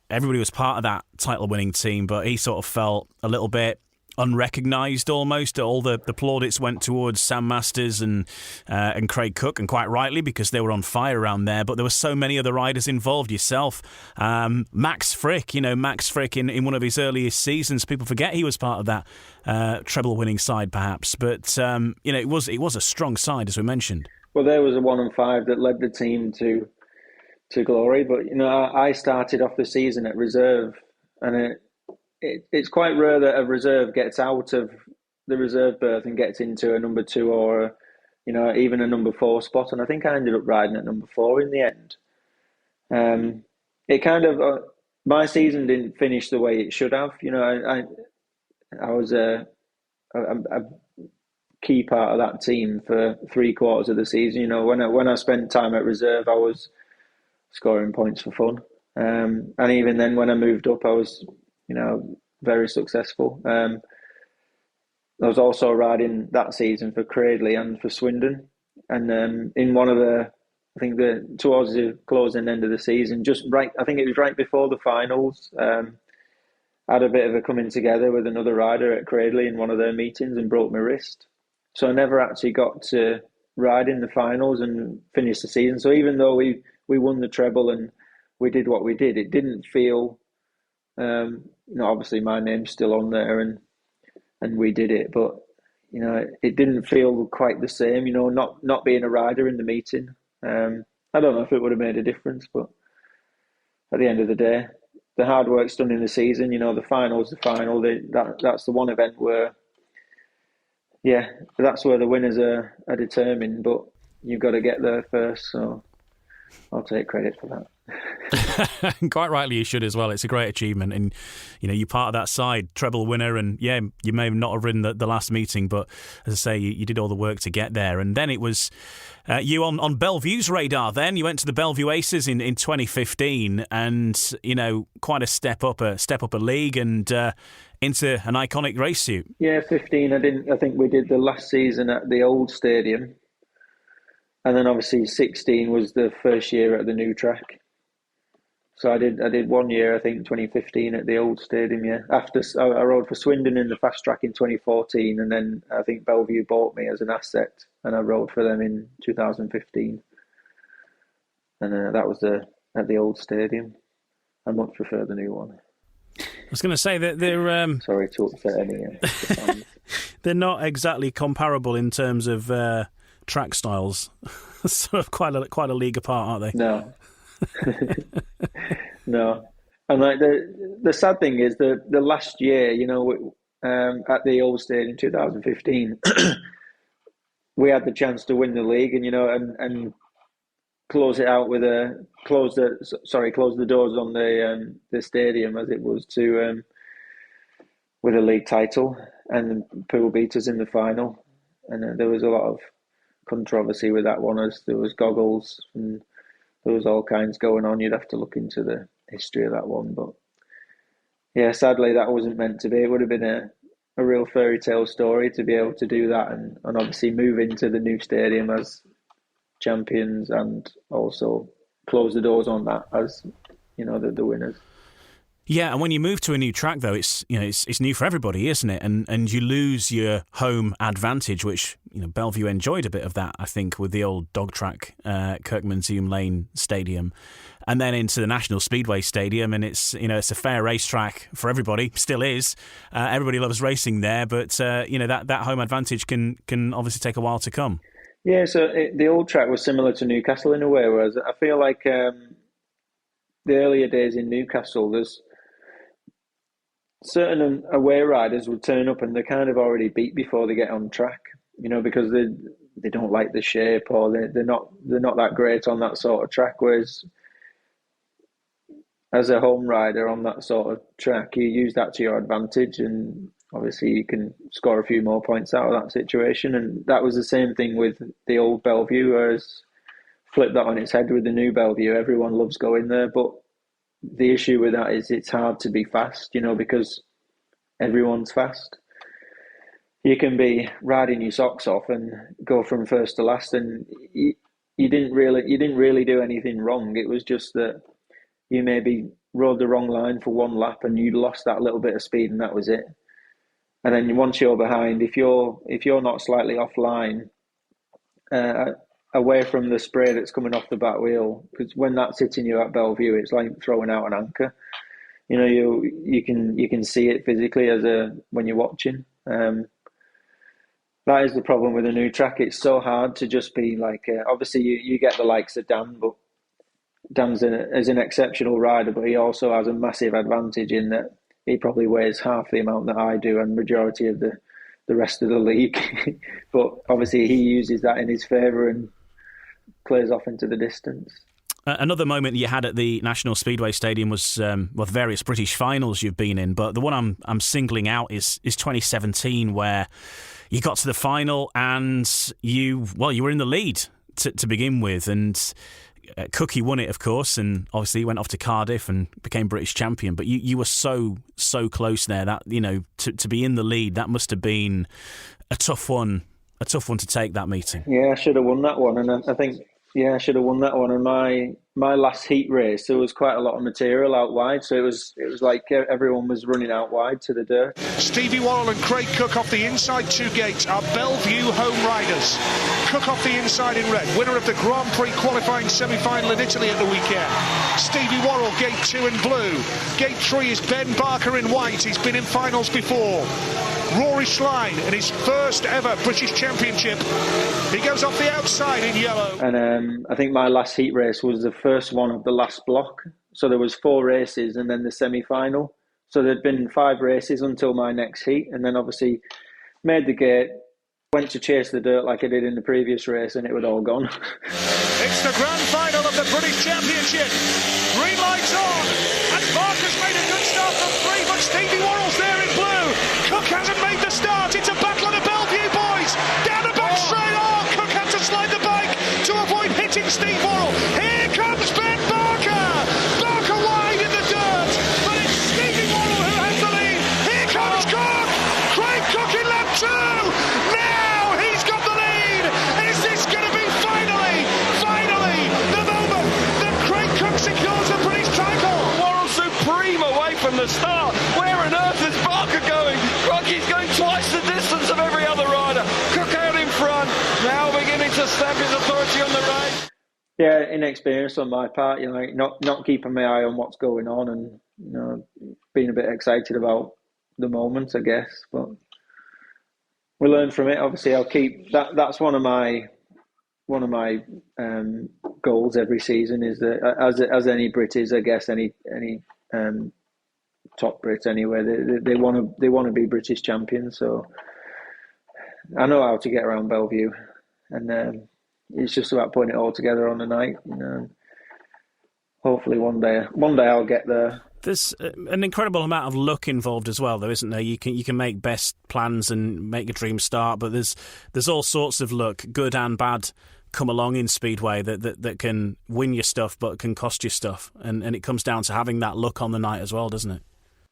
everybody was part of that title-winning team, but he sort of felt a little bit unrecognised almost. All the plaudits went towards Sam Masters and Craig Cook, and quite rightly, because they were on fire around there, but there were so many other riders involved, yourself, Max Frick in one of his earliest seasons. People forget he was part of that treble winning side perhaps, but it was a strong side, as we mentioned. Well, there was a 1 and 5 that led the team to to glory. But I started off the season at reserve, and it's quite rare that a reserve gets out of the reserve berth and gets into a number 2 or even a number 4 spot. And I think I ended up riding at number 4 in the end. It kind of my season didn't finish the way it should have. I was a key part of that team for 3/4 of the season. When I spent time at reserve, I was scoring points for fun. And even then, when I moved up, I was, very successful. I was also riding that season for Cradley and for Swindon. And in one of towards the closing end of the season, I think it was right before the finals, I had a bit of a coming together with another rider at Cradley in one of their meetings and broke my wrist. So I never actually got to ride in the finals and finish the season. So even though we won the treble and we did what we did, it didn't feel, obviously my name's still on there and we did it, but it didn't feel quite the same. Not being a rider in the meeting. I don't know if it would have made a difference, but at the end of the day, the hard work's done in the season. The final's the final. That's the one event where, that's where the winners are determined. But you've got to get there first. So I'll take credit for that. Quite rightly you should as well. It's a great achievement, and you're part of that side, treble winner, and you may not have ridden the last meeting, but as I say, you did all the work to get there. And then it was you on Belle Vue's radar. Then you went to the Belle Vue Aces in 2015, and quite a step up a league and into an iconic race suit. 15. I think we did the last season at the old stadium, and then obviously 16 was the first year at the new track. So I did 1 year, I think 2015 at the old stadium. After I rode for Swindon in the fast track in 2014, and then I think Belle Vue bought me as an asset, and I rode for them in 2015. And that was at the old stadium. I much prefer the new one. I was going to say that they're sorry to upset any fans. They're not exactly comparable in terms of track styles. Sort of quite a league apart, aren't they? No. No, and like the sad thing is the last year, at the old stadium in 2015, we had the chance to win the league and close it out with close the doors on the stadium as it was to with a league title, and Poole beat us in the final, and there was a lot of controversy with that one as there was goggles and there was all kinds going on. You'd have to look into the history of that one. But sadly, that wasn't meant to be. It would have been a real fairy tale story to be able to do that and obviously move into the new stadium as champions and also close the doors on that as, the winners. Yeah, and when you move to a new track, though, it's new for everybody, isn't it? And you lose your home advantage, which Belle Vue enjoyed a bit of that, I think, with the old dog track, Kirkmanshulme Lane Stadium, and then into the National Speedway Stadium, and it's a fair racetrack for everybody, still is. Everybody loves racing there, but that home advantage can obviously take a while to come. Yeah, so the old track was similar to Newcastle in a way, whereas I feel like the earlier days in Newcastle, there's certain away riders would turn up and they're kind of already beat before they get on track, because they don't like the shape or they're not that great on that sort of track. Whereas as a home rider on that sort of track, you use that to your advantage, and obviously you can score a few more points out of that situation. And that was the same thing with the old Belle Vue, whereas flip that on its head with the new Belle Vue. Everyone loves going there, but the issue with that is it's hard to be fast, because everyone's fast. You can be riding your socks off and go from first to last, and you didn't really do anything wrong. It was just that you maybe rode the wrong line for one lap and you lost that little bit of speed, and that was it. And then once you're behind, if you're not slightly offline, away from the spray that's coming off the back wheel, because when that's hitting you at Belle Vue, it's like throwing out an anchor. You can see it physically when you're watching. That is the problem with a new track. It's so hard to just be like. Obviously, you get the likes of Dan, but is an exceptional rider, but he also has a massive advantage in that he probably weighs half the amount that I do and majority of the rest of the league. But obviously he uses that in his favour and plays off into the distance. Another moment that you had at the National Speedway Stadium was various British finals you've been in, but the one I'm singling out is 2017, where you got to the final and you were in the lead to begin with, and Cookie won it, of course, and obviously he went off to Cardiff and became British champion. But you were so close there that, you know, to be in the lead, that must have been a tough one to take, that meeting. Yeah, I should have won that one, and I think I should have won that one. And my last heat race, there was quite a lot of material out wide, so it was like everyone was running out wide to the dirt. Stevie Worrall and Craig Cook off the inside two gates are Belle Vue home riders. Cook off the inside in red, winner of the Grand Prix qualifying semi-final in Italy at the weekend. Stevie Worrall, gate 2 in blue. Gate 3 is Ben Barker in white. He's been in finals before. Rory Schlein in his first ever British Championship. He goes off the outside in yellow. And I think my last heat race was the first one of the last block. So there was 4 races and then the semi-final. So there'd been 5 races until my next heat, and then obviously made the gate, went to chase the dirt like I did in the previous race, and it was all gone. It's the grand final of the British Championship. Green lights on, and Barker's made a good start from 3, but Stevie Worrall's there in blue. Cook hasn't made the start. It's a battle of the Belle Vue boys. Down the back straight. Oh, Cook had to slide the bike to avoid hitting Steve Worrall. Here comes Ben Barker. Barker wide in the dirt, but it's Stevie Worrall who has the lead. Here comes Cook. Craig Cook in lap 2. Now he's got the lead. Is this going to be finally the moment that Craig Cook secures the British title? Worrall supreme away from the start. Where on earth is Barker going? Rocky's going twice the distance of every other rider. Cook out in front, now beginning to stamp his authority on the race. Yeah, inexperience on my part, you know, not keeping my eye on what's going on, and, you know, being a bit excited about the moment, I guess. But we learn from it. Obviously, I'll keep that. That's one of my goals every season, is that as any Brit is, I guess, any top Brit anyway, they want to be British champions. So I know how to get around Belle Vue, and it's just about putting it all together on the night. You know, hopefully one day I'll get there. There's an incredible amount of luck involved as well, though, isn't there? You can make best plans and make a dream start, but there's all sorts of luck, good and bad, come along in Speedway that can win you stuff but can cost you stuff, and it comes down to having that luck on the night as well, doesn't it?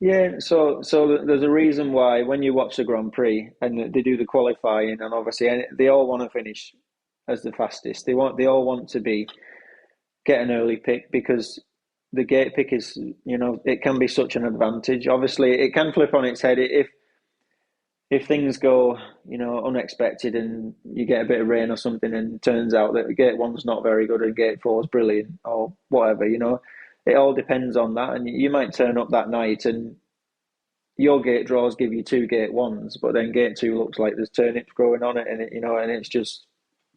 Yeah, so there's a reason why when you watch the Grand Prix and they do the qualifying, and obviously they all want to finish as the fastest. They all want to get an early pick, because the gate pick is, you know, it can be such an advantage. Obviously, it can flip on its head if things go, you know, unexpected, and you get a bit of rain or something, and it turns out that gate 1's not very good and gate 4's brilliant, or whatever, you know. It all depends on that, and you might turn up that night and your gate draws give you 2 gate 1s, but then gate 2 looks like there's turnips growing on it, and it, you know, and it's just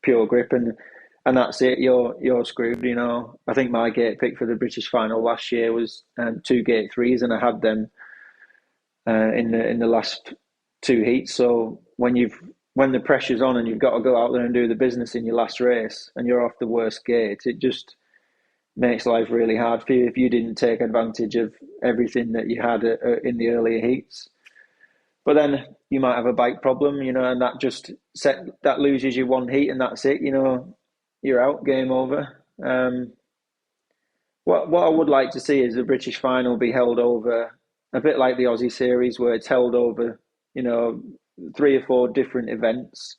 pure grip, and that's it. You're screwed, you know. I think my gate pick for the British final last year was 2 gate 3s, and I had them in the last 2 heats. So when the pressure's on and you've got to go out there and do the business in your last race, and you're off the worst gate, it just makes life really hard for you if you didn't take advantage of everything that you had in the earlier heats. But then you might have a bike problem, you know, and that loses you 1 heat, and that's it, you know, you're out, game over. What I would like to see is the British final be held over, a bit like the Aussie series, where it's held over, you know, 3 or 4 different events,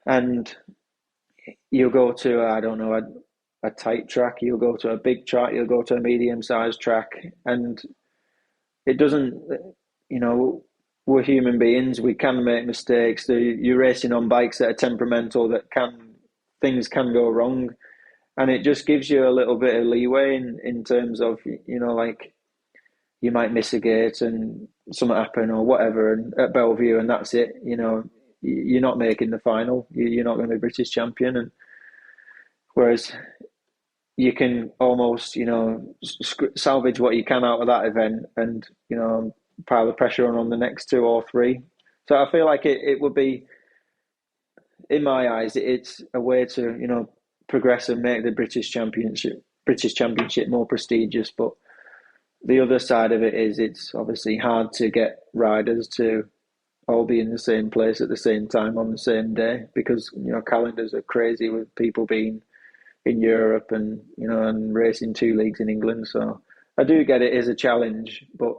and you'll go to, I don't know, a tight track, you'll go to a big track, you'll go to a medium-sized track, and it doesn't, you know, we're human beings, we can make mistakes. You're racing on bikes that are temperamental, things can go wrong, and it just gives you a little bit of leeway in terms of, you know, like, you might miss a gate and something happen or whatever, and at Belle Vue, and that's it, you know, you're not making the final, you're not going to be British champion. And whereas you can almost, salvage what you can out of that event and, pile the pressure on the next 2 or 3. So I feel like it would be, in my eyes, it's a way to, progress and make the British Championship more prestigious. But the other side of it is it's obviously hard to get riders to all be in the same place at the same time on the same day, because, calendars are crazy with people being in Europe and, and racing 2 leagues in England. So I do get it as a challenge, but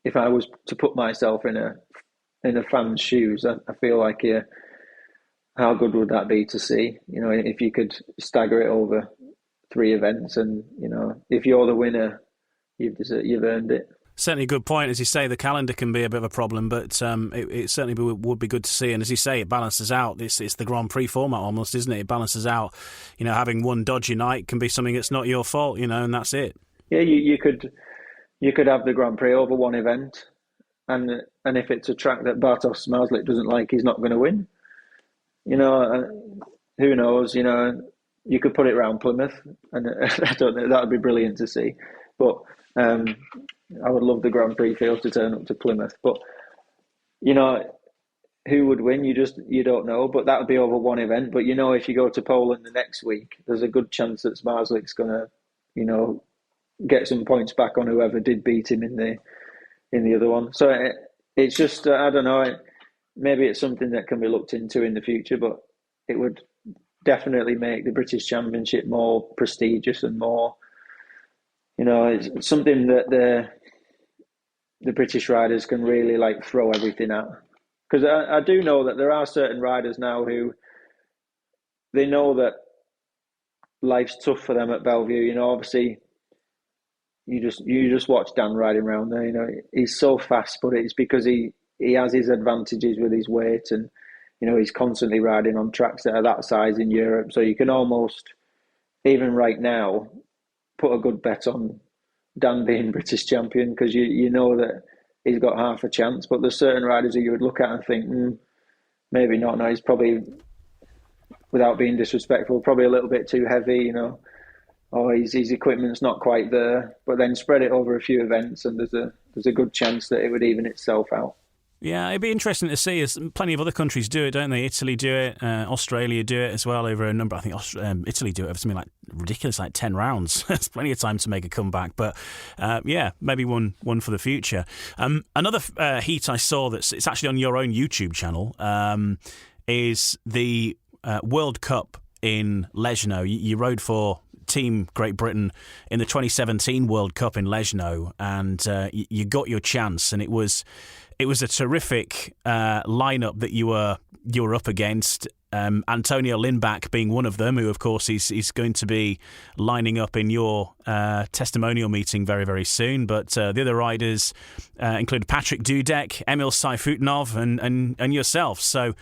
if I was to put myself in a fan's shoes, I feel like, how good would that be to see? If you could stagger it over 3 events, and if you're the winner, you've earned it. Certainly a good point. As you say, the calendar can be a bit of a problem, but it certainly would be good to see. And as you say, it balances out. It's the Grand Prix format almost, isn't it? It balances out. Having one dodgy night can be something that's not your fault, and that's it. Yeah, you could have the Grand Prix over one event, and if it's a track that Bartosz Zmarzlik doesn't like, he's not going to win. Who knows? You could put it around Plymouth, and I don't know, that would be brilliant to see. But I would love the Grand Prix field to turn up to Plymouth. But who would win? You don't know. But that would be over one event. But if you go to Poland the next week, there's a good chance that Zmarzlik's going to, get some points back on whoever did beat him in the other one. So it's just I don't know. Maybe it's something that can be looked into in the future, but it would definitely make the British Championship more prestigious and more, it's something that the British riders can really throw everything at. Because I do know that there are certain riders now who they know that life's tough for them at Belle Vue. Obviously you just watch Dan riding around there. He's so fast, but it's because he has his advantages with his weight, and he's constantly riding on tracks that are that size in Europe. So you can almost, even right now, put a good bet on Dan being British champion, because you know that he's got half a chance. But there's certain riders that you would look at and think, maybe not. No, he's probably, without being disrespectful, probably a little bit too heavy. Or his equipment's not quite there. But then spread it over a few events, and there's a good chance that it would even itself out. Yeah, it'd be interesting to see, as plenty of other countries do it, don't they? Italy do it, Australia do it as well over a number. I think Italy do it over something ridiculous, 10 rounds. There's plenty of time to make a comeback, but maybe one for the future. Another heat I saw it's actually on your own YouTube channel is the World Cup in Legno. You rode for Team Great Britain in the 2017 World Cup in Legno, and you got your chance, and it was a terrific lineup that you were up against. Antonio Lindback being one of them, who of course he's going to be lining up in your testimonial meeting very, very soon. But the other riders include Patrick Dudek, Emil Sayfutdinov, and yourself. So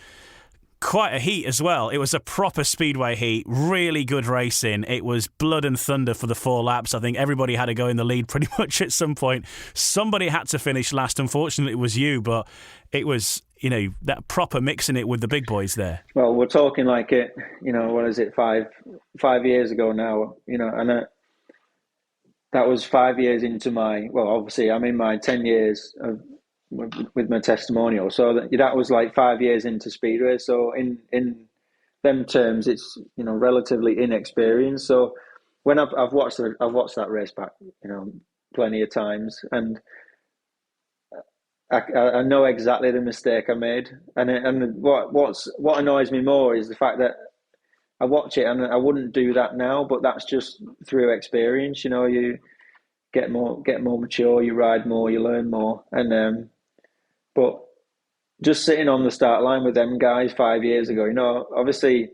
quite a heat as well. It was a proper speedway heat, really good racing. It was blood and thunder for the 4 laps. I think everybody had to go in the lead pretty much at some point. Somebody had to finish last. Unfortunately, it was you, but it was, that proper mixing it with the big boys there. Well, we're talking what is it, 5 years ago now, and that was 5 years into obviously I'm in my 10 years with my testimonial. So that was 5 years into Speedway. So in them terms, it's, relatively inexperienced. So when I've watched that race back, plenty of times, and I know exactly the mistake I made. And what annoys me more is the fact that I watch it and I wouldn't do that now, but that's just through experience. You get more mature, you ride more, you learn more, and but just sitting on the start line with them guys 5 years ago, obviously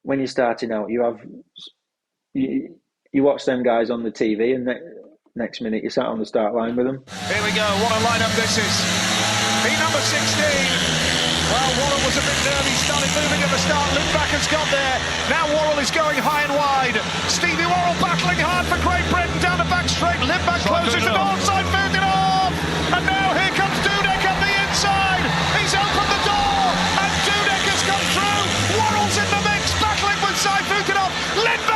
when you're starting out, you watch them guys on the TV, and next minute you sat on the start line with them. Here we go, what a lineup this is. Heat number 16. Well, Worrall was a bit nervy, started moving at the start. Lindback has got there. Now Worrall is going high and wide. Stevie Worrall battling hard for Great Britain down the back straight. Lindback closes the onside, moved it off. And now here comes Dudek on the inside. He's opened the door, and Dudek has come through. Worrall's in the mix, battling with Sayfutdinov. Lindback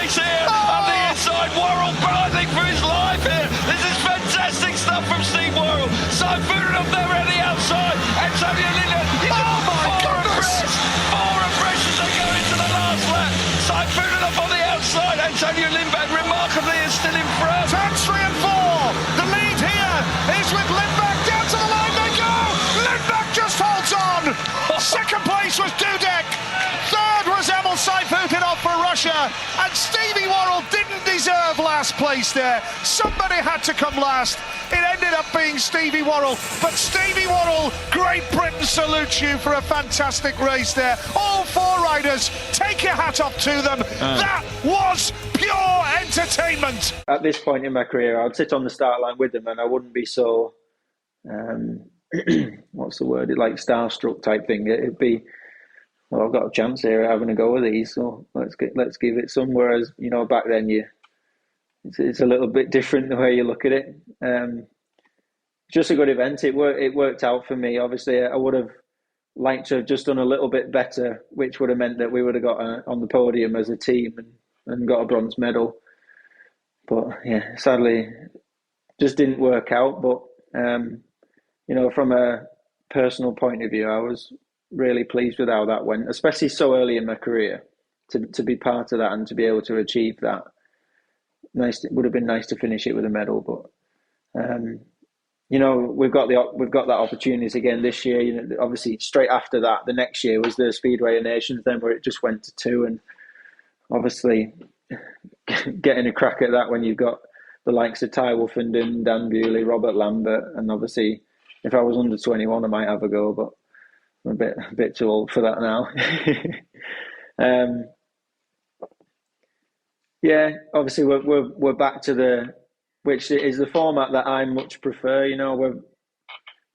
race here on the inside. Worrall battling for his life here. This is fantastic stuff from Steve Worrall. Siphon up there on the outside. Antonio Linden. Oh my goodness! Four abreast as they go into the last lap. Siphon up on the outside. Antonio Lindback remarkably is still in front. Turns 3 and 4. The lead here is with Lindback. Down to the line they go. Lindback just holds on. Second place was Dudek. Third was Emil Seifutin off for Russia. And Stevie Worrall didn't deserve last place there. Somebody had to come last. It ended up being Stevie Worrall. But Stevie Worrall, Great Britain salutes you for a fantastic race there. All 4 riders, take your hat off to them. That was pure entertainment. At this point in my career, I'd sit on the start line with them and I wouldn't be so, what's the word, like starstruck type thing. It'd be, well, I've got a chance here of having a go with these, so let's give it some. Whereas, back then it's a little bit different the way you look at it. Just a good event. It worked out for me. Obviously, I would have liked to have just done a little bit better, which would have meant that we would have got on the podium as a team and got a bronze medal. But yeah, sadly, just didn't work out. But from a personal point of view, I was really pleased with how that went, especially so early in my career, to be part of that and to be able to achieve that. It would have been nice to finish it with a medal, but we've got that opportunity again this year. Obviously straight after that, the next year was the Speedway of Nations, then where it just went to 2, and obviously getting a crack at that when you've got the likes of Ty Wolfenden, Dan Bewley, Robert Lambert, and obviously if I was under 21, I might have a go, but I'm a bit too old for that now. Yeah, obviously we're back to which is the format that I much prefer.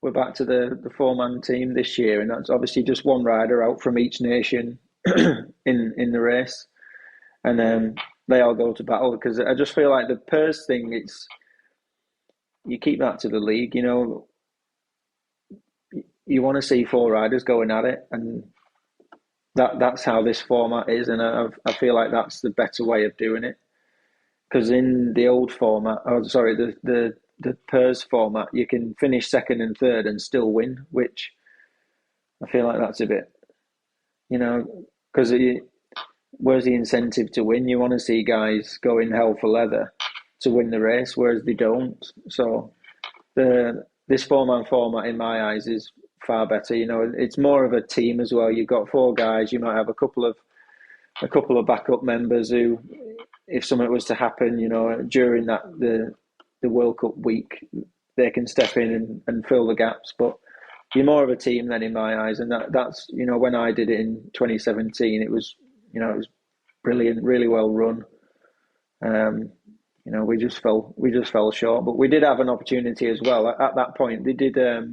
We're back to the 4-man team this year, and that's obviously just one rider out from each nation in the race, and they all go to battle. Because I just feel like the purse thing, you keep that to the league. You want to see 4 riders going at it, and that's how this format is, and I feel like that's the better way of doing it. Because in the old format, the PERS format, you can finish second and third and still win, which I feel like that's a bit, because where's the incentive to win? You want to see guys go in hell for leather to win the race, whereas they don't. So this 4-man format, in my eyes, is far better. It's more of a team as well. You've got 4 guys. You might have a couple of backup members who, if something was to happen, during the World Cup week, they can step in and fill the gaps. But you're more of a team then, in my eyes, and that's when I did it in 2017, it was brilliant, really well run. We just fell short, but we did have an opportunity as well. At that point, they did a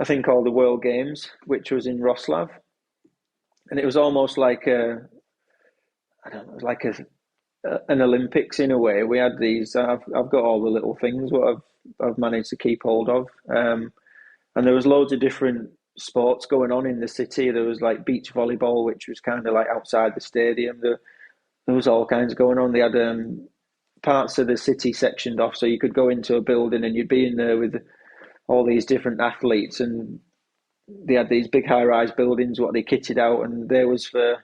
thing called the World Games, which was in Wrocław, and it was almost like an Olympics in a way. We had these. I've got all the little things what I've managed to keep hold of, and there was loads of different sports going on in the city. There was like beach volleyball, which was kind of like outside the stadium. There was all kinds going on. They had parts of the city sectioned off, so you could go into a building and you'd be in there with all these different athletes, and they had these big high-rise buildings what they kitted out, and there was for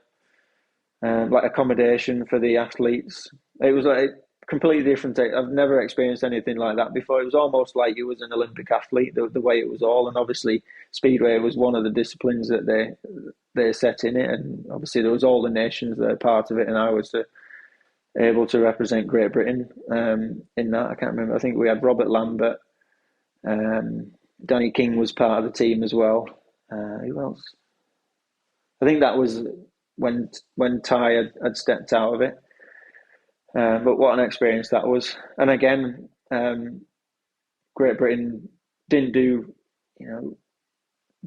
like accommodation for the athletes. It was like completely different. I've never experienced anything like that before. It was almost like you was an Olympic athlete, the way it was all. And obviously Speedway was one of the disciplines that they set in it, and obviously there was all the nations that are part of it, and I was able to represent Great Britain in that. I can't remember. I think we had Robert Lambert. Danny King was part of the team as well. Who else? I think that was when Ty had stepped out of it. But what an experience that was. And again, Great Britain didn't do,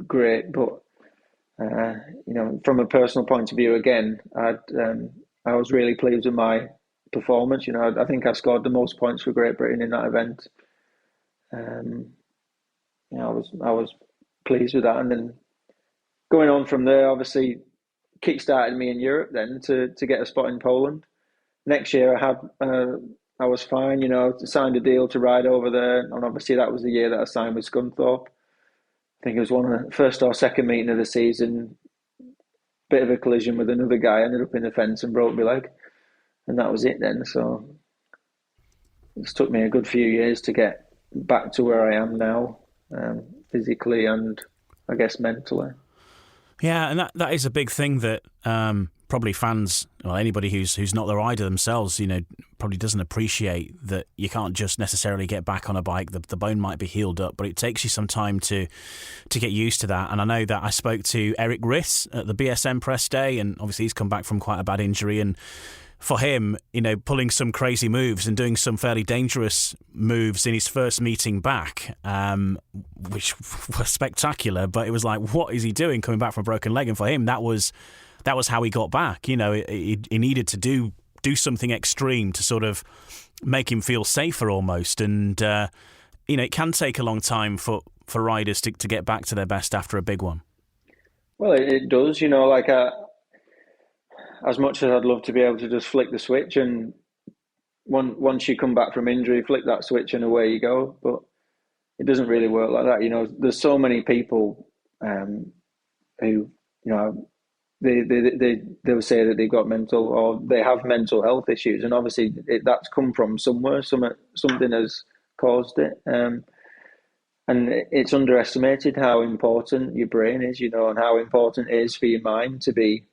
great, but from a personal point of view, again, I was really pleased with my performance. I think I scored the most points for Great Britain in that event. I was pleased with that, and then going on from there, obviously kick-started me in Europe then to get a spot in Poland. next year I was fine, you know, signed a deal to ride over there. And obviously that was the year that I signed with Scunthorpe. I think it was one of the first or second meeting of the season. Bit of a collision with another guy, ended up in the fence and broke my leg. And that was it then. So it's took me a good few years to get back to where I am now, physically and I guess mentally. Yeah, and that is a big thing that probably fans, or anybody who's not the rider themselves, you know, probably doesn't appreciate that you can't just necessarily get back on a bike. The bone might be healed up, but it takes you some time to get used to that. And I know that I spoke to Eric Riss at the BSM press day, and obviously he's come back from quite a bad injury, and for him, you know, pulling some crazy moves and doing some fairly dangerous moves in his first meeting back, which was spectacular. But it was like, what is he doing coming back from a broken leg? And for him, that was how he got back. You know, he needed to do something extreme to sort of make him feel safer almost. And, you know, it can take a long time for riders to get back to their best after a big one. Well, it does, you know, like as much as I'd love to be able to just flick the switch and once you come back from injury, flick that switch and away you go. But it doesn't really work like that. You know, there's so many people who, you know, they'll say that they've got mental or they have mental health issues. And obviously that's come from somewhere. Something has caused it. And it's underestimated how important your brain is, you know, and how important it is for your mind to be,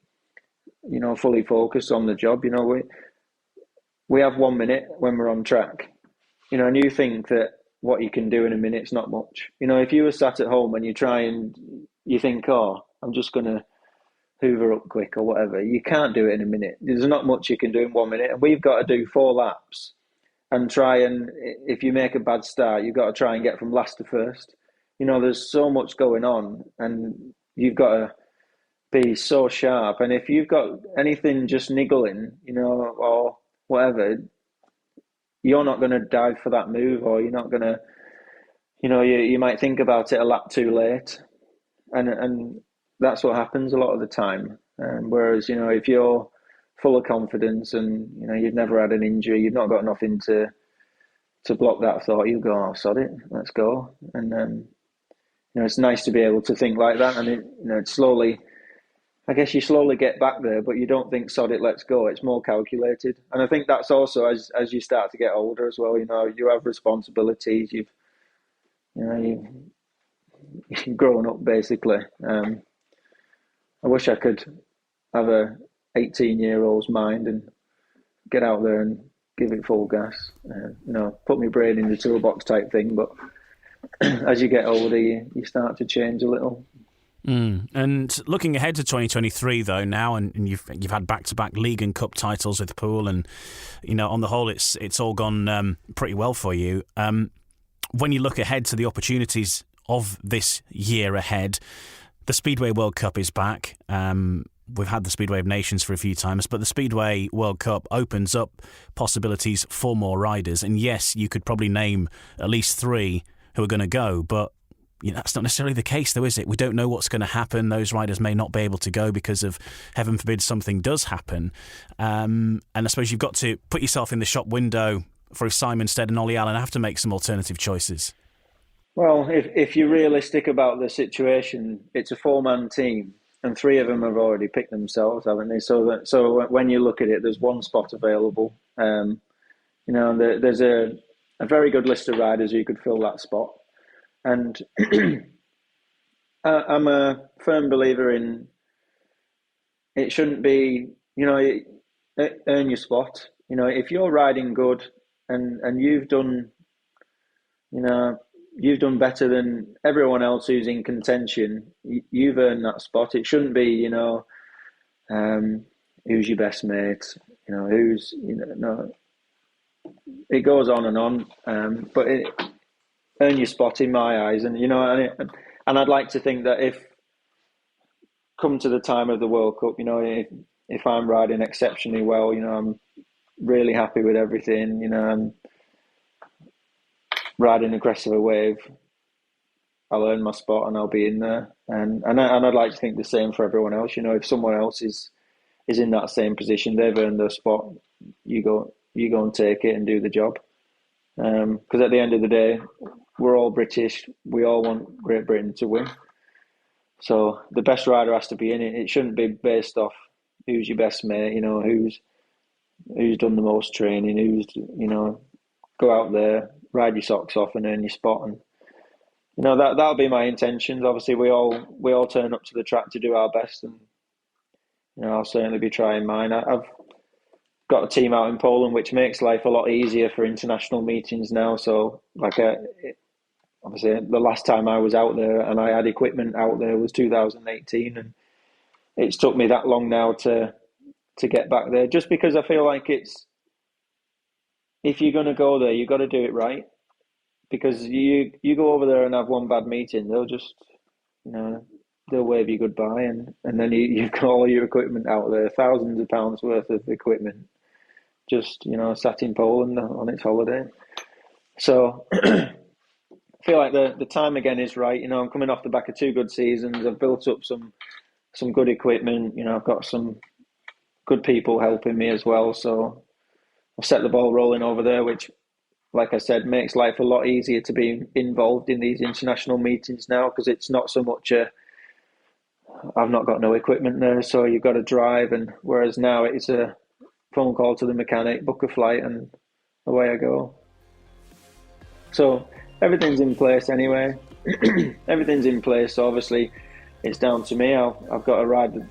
you know, fully focused on the job. You know, we have 1 minute when we're on track, you know, and you think that what you can do in a minute's not much. You know, if you were sat at home and you think, oh, I'm just going to hoover up quick or whatever, you can't do it in a minute. There's not much you can do in 1 minute. And we've got to do 4 laps and try and, if you make a bad start, you've got to try and get from last to first. You know, there's so much going on and you've got to be so sharp, and if you've got anything just niggling, you know, or whatever, you're not going to dive for that move, or you're not going to, you know, you might think about it a lap too late, and that's what happens a lot of the time. Whereas, you know, if you're full of confidence and, you know, you've never had an injury, you've not got nothing to block that thought, you go, oh, sod it, let's go. And you know, it's nice to be able to think like that, and it, you know, it's slowly. I guess you slowly get back there, but you don't think, sod it, let's go. It's more calculated. And I think that's also as you start to get older as well, you know, you have responsibilities, you've grown up basically. I wish I could have a 18-year-old's mind and get out there and give it full gas. You know, put my brain in the toolbox type thing, but as you get older, you start to change a little. And looking ahead to 2023 though now, and you've had back-to-back league and cup titles with Poole, and you know, on the whole it's all gone pretty well for you. When you look ahead to the opportunities of this year ahead, the Speedway World Cup is back. We've had the Speedway of Nations for a few times, but the Speedway World Cup opens up possibilities for more riders. And yes, you could probably name at least 3 who are going to go, but you know, that's not necessarily the case, though, is it? We don't know what's going to happen. Those riders may not be able to go because of, heaven forbid, something does happen. And I suppose you've got to put yourself in the shop window for Simon Stead and Ollie Allen have to make some alternative choices. Well, if you're realistic about the situation, it's a 4-man team, and 3 of them have already picked themselves, haven't they? So when you look at it, there's 1 spot available. You know, there's a very good list of riders who could fill that spot. And I'm a firm believer in it shouldn't be, you know, earn your spot. You know, if you're riding good and you've done, you know, you've done better than everyone else who's in contention, you've earned that spot. It shouldn't be, you know, who's your best mate, you know, who's, you know, no. It goes on and on, but earn your spot in my eyes, and you know, and I'd like to think that if come to the time of the World Cup, you know, if I'm riding exceptionally well, you know, I'm really happy with everything, you know, I'm riding aggressive wave, I'll earn my spot and I'll be in there, and I'd like to think the same for everyone else. You know, if someone else is in that same position, they've earned their spot, you go and take it and do the job. Because at the end of the day, we're all British. We all want Great Britain to win. So the best rider has to be in it. It shouldn't be based off who's your best mate, who's done the most training, who's, go out there, ride your socks off and earn your spot. And, that'll be my intentions. Obviously, we all turn up to the track to do our best, and, I'll certainly be trying mine. I've got a team out in Poland, which makes life a lot easier for international meetings now. So, obviously, the last time I was out there and I had equipment out there was 2018, and it's took me that long now to get back there. Just because I feel like if you're going to go there, you've got to do it right. Because you go over there and have one bad meeting, they'll just, they'll wave you goodbye, and then you've got all your equipment out there, thousands of pounds worth of equipment, just, sat in Poland on its holiday. So I feel like the time again is right. I'm coming off the back of 2 good seasons. I've built up some good equipment. I've got some good people helping me as well. So I've set the ball rolling over there, which, like I said, makes life a lot easier to be involved in these international meetings now, because it's not so much I've not got no equipment there, so you've got to drive. And whereas now it's a phone call to the mechanic, book a flight, and away I go. So everything's in place anyway. Everything's in place. So obviously, it's down to me. I've got to ride.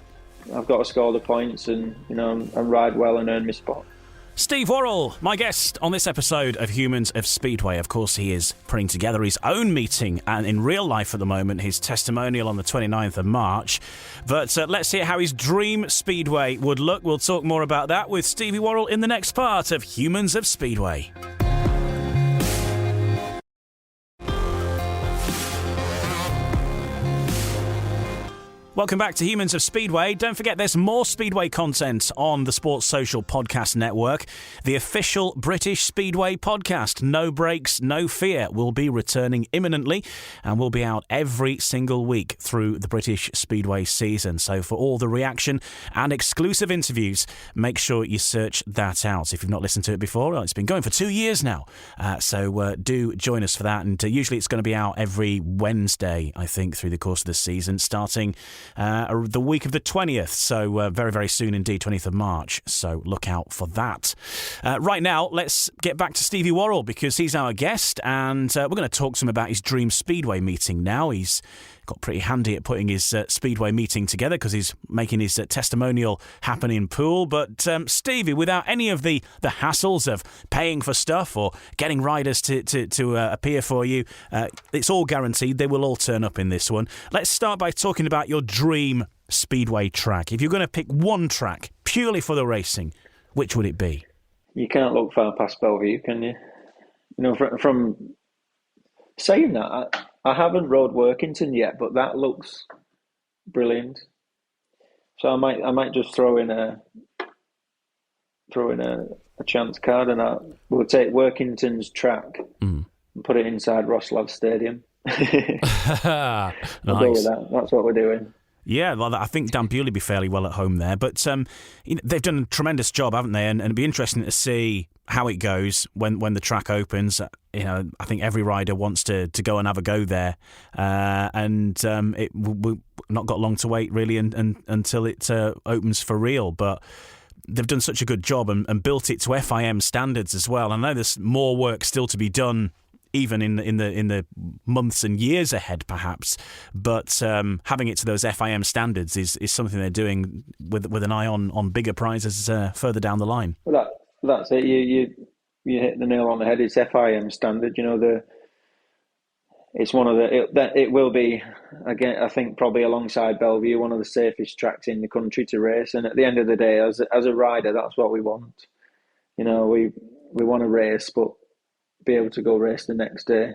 I've got to score the points and and ride well and earn my spot. Steve Worrall, my guest on this episode of Humans of Speedway. Of course, he is putting together his own meeting, and in real life at the moment, his testimonial on the 29th of March. But let's hear how his dream Speedway would look. We'll talk more about that with Stevie Worrall in the next part of Humans of Speedway. Welcome back to Humans of Speedway. Don't forget there's more Speedway content on the Sports Social Podcast Network. The official British Speedway podcast, No Breaks, No Fear, will be returning imminently and will be out every single week through the British Speedway season. So for all the reaction and exclusive interviews, make sure you search that out. If you've not listened to it before, well, it's been going for 2 years now. So do join us for that. And usually it's going to be out every Wednesday, I think, through the course of the season, starting the week of the 20th, so very, very soon indeed, 20th of March, so look out for that. Right now, let's get back to Stevie Worrall, because he's our guest, and we're going to talk to him about his dream Speedway meeting now. He's got pretty handy at putting his Speedway meeting together, because he's making his testimonial happen in Poole. But Stevie, without any of the hassles of paying for stuff or getting riders to appear for you, it's all guaranteed. They will all turn up in this one. Let's start by talking about your dream Speedway track. If you're going to pick one track purely for the racing, which would it be? You can't look far past Belle Vue, can you? From saying that, I haven't rode Workington yet, but that looks brilliant. So I might just throw in a chance card, and we'll take Workington's track and put it inside Roslav Stadium. I'll go with that. That's what we're doing. Yeah, well, I think Dan Bewley would be fairly well at home there. But they've done a tremendous job, haven't they? And it'd be interesting to see how it goes when the track opens. I think every rider wants to go and have a go there. We've not got long to wait, really, until it opens for real. But they've done such a good job and built it to FIM standards as well. I know there's more work still to be done, even in the months and years ahead, perhaps. But having it to those FIM standards is something they're doing with an eye on bigger prizes further down the line. Well, that's it. You hit the nail on the head. It's FIM standard. It's one of it will be, again, I think probably alongside Belle Vue, one of the safest tracks in the country to race. And at the end of the day, as a rider, that's what we want. We want to race, but be able to go race the next day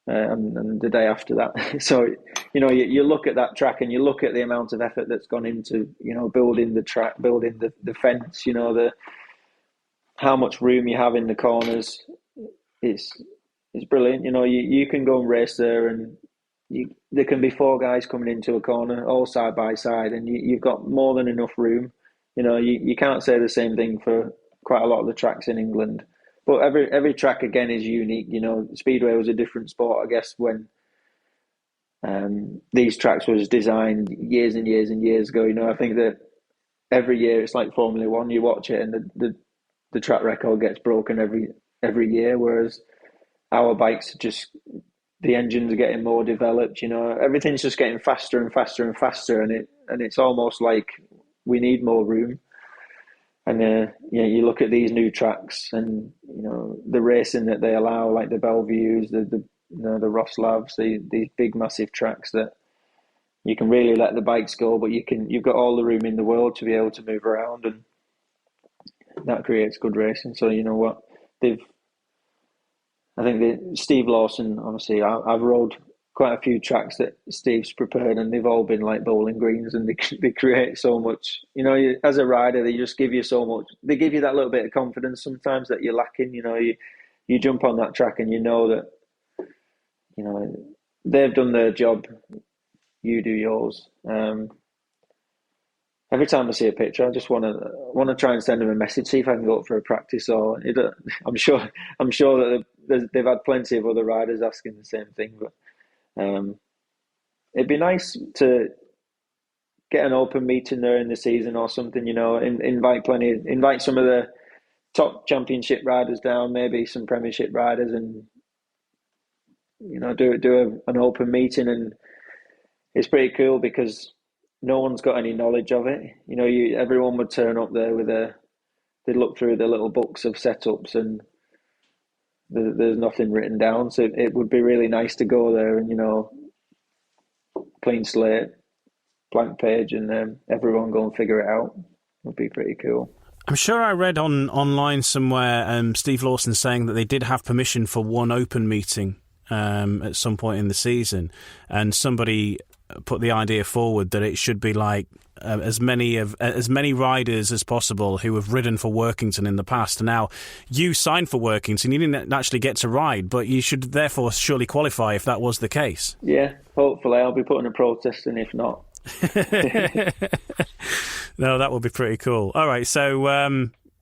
and the day after that. So, you look at that track and you look at the amount of effort that's gone into, building the track, building the fence, how much room you have in the corners. It's brilliant. You can go and race there, and there can be 4 guys coming into a corner all side by side, and you've got more than enough room. You can't say the same thing for quite a lot of the tracks in England. But every track again is unique. Speedway was a different sport, I guess, when these tracks was designed years and years and years ago. I think that every year it's like Formula One. You watch it and the track record gets broken every year, whereas our bikes are just, the engines are getting more developed. Everything's just getting faster and faster and faster, and it's almost like we need more room. And you look at these new tracks, and the racing that they allow, like the Belle Vues, the Wroclaw's, these big massive tracks that you can really let the bikes go, but you've got all the room in the world to be able to move around, and that creates good racing. So you know what, Steve Lawson, obviously, I've rode quite a few tracks that Steve's prepared, and they've all been like bowling greens, and they create so much. As a rider, they just give you so much. They give you that little bit of confidence sometimes that you're lacking. You jump on that track and you know that, they've done their job, you do yours. Every time I see a picture, I just want to try and send them a message, see if I can go up for a practice. Or I'm sure that they've had plenty of other riders asking the same thing. But it'd be nice to get an open meeting there in the season or something. Invite some of the top championship riders down, maybe some Premiership riders, and do an open meeting. And it's pretty cool because no one's got any knowledge of it. Everyone would turn up there they'd look through the little books of setups, and there's nothing written down. So it would be really nice to go there and, clean slate, blank page, and everyone go and figure it out. It would be pretty cool. I'm sure I read online somewhere Steve Lawson saying that they did have permission for one open meeting at some point in the season, and somebody put the idea forward that it should be like as many riders as possible who have ridden for Workington in the past. Now, you signed for Workington, you didn't actually get to ride, but you should therefore surely qualify if that was the case. Yeah, hopefully I'll be putting a protest in if not. No, that would be pretty cool. All right, so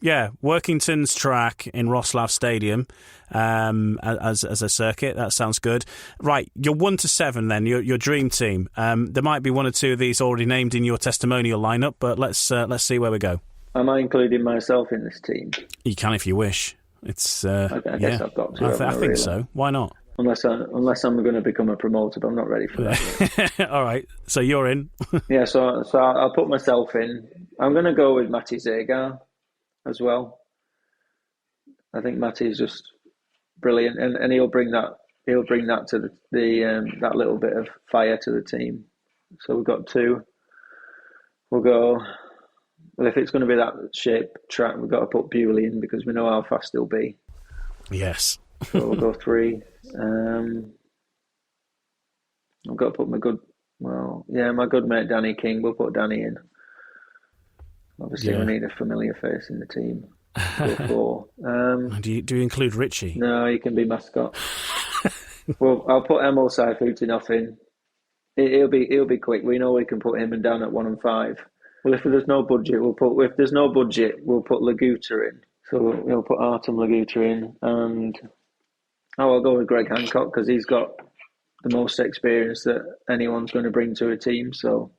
Workington's track in Wroclaw Stadium as a circuit. That sounds good. Right, you're 1 to 7 then, your dream team. There might be one or two of these already named in your testimonial lineup, but let's see where we go. Am I including myself in this team? You can if you wish. It's I guess I've got to. I think so. Why not? Unless I'm going to become a promoter, but I'm not ready for that. All right, so you're in. Yeah, so I'll put myself in. I'm going to go with Matty Zagar as well. I think Matty's just brilliant, and he'll bring that to the that little bit of fire to the team. So we've got 2. We'll go. Well, if it's going to be that shape track, we've got to put Bewley in because we know how fast he'll be. Yes. So we'll go 3. I've got to put my good mate Danny King. We'll put Danny in. Obviously, we need a familiar face in the team. Go 4. Do you include Richie? No, he can be mascot. Well, I'll put Emil Saifutinov in. He'll be quick. We know we can put him and Dan at 1 and 5. Well, if there's no budget, we'll put Laguta in. So we'll put Artem Laguta in, and I'll go with Greg Hancock because he's got the most experience that anyone's going to bring to a team. So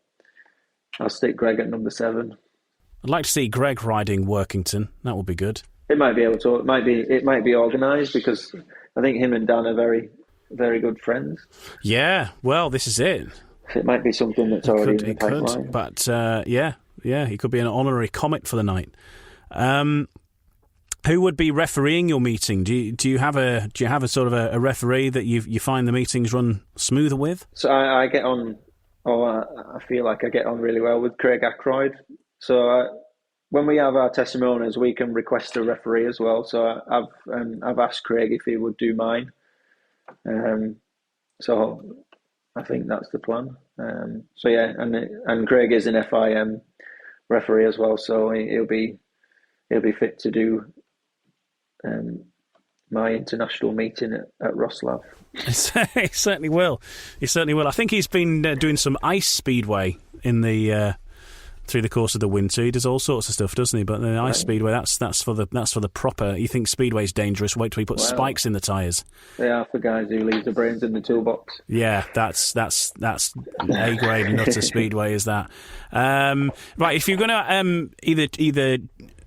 I'll stick Greg at number 7. I'd like to see Greg riding Workington. That would be good. It might be able to. It might be organised because I think him and Dan are very, very good friends. Yeah. Well, this is it. It might be something that's already in the pipeline. But he could be an honorary Comet for the night. Who would be refereeing your meeting? Do you have a sort of a referee that you find the meetings run smoother with? So I get on, I feel like I get on really well with Craig Ackroyd. So when we have our testimonials, we can request a referee as well. So I've asked Craig if he would do mine. So I think that's the plan. And Craig is an FIM referee as well, so he'll be fit to do my international meeting at Wroclaw. He certainly will. I think he's been doing some ice speedway in the through the course of the winter. He does all sorts of stuff, doesn't he? But the ice speedway, that's for the proper. You think speedway's dangerous? Wait till he puts spikes in the tyres. They are for guys who leave the brains in the toolbox. Yeah, that's A grade nutter speedway, is that? Right, if you're going to either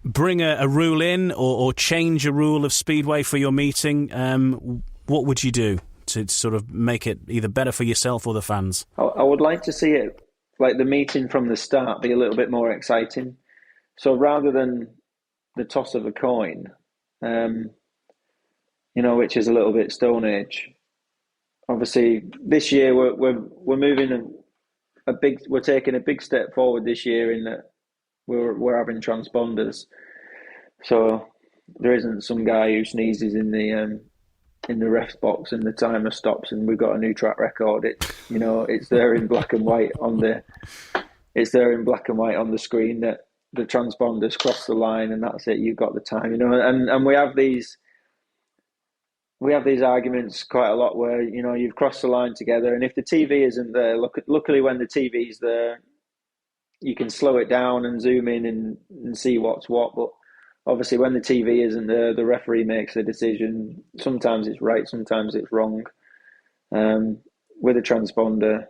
bring a rule in or change a rule of speedway for your meeting, what would you do to sort of make it either better for yourself or the fans? I would like to see it, like the meeting from the start, be a little bit more exciting. So rather than the toss of a coin, which is a little bit Stone Age. Obviously, this year we're moving we're taking a big step forward this year in that we're having transponders. So there isn't some guy who sneezes in the ref's box and the timer stops and we've got a new track record. It's there in black and white on the screen that the transponders cross the line and that's it. You've got the time, and we have these arguments quite a lot where you've crossed the line together, and if the TV isn't there, luckily when the TV's there, you can slow it down and zoom in and see what's what. But obviously, when the TV isn't there, the referee makes a decision. Sometimes it's right, sometimes it's wrong. With a transponder,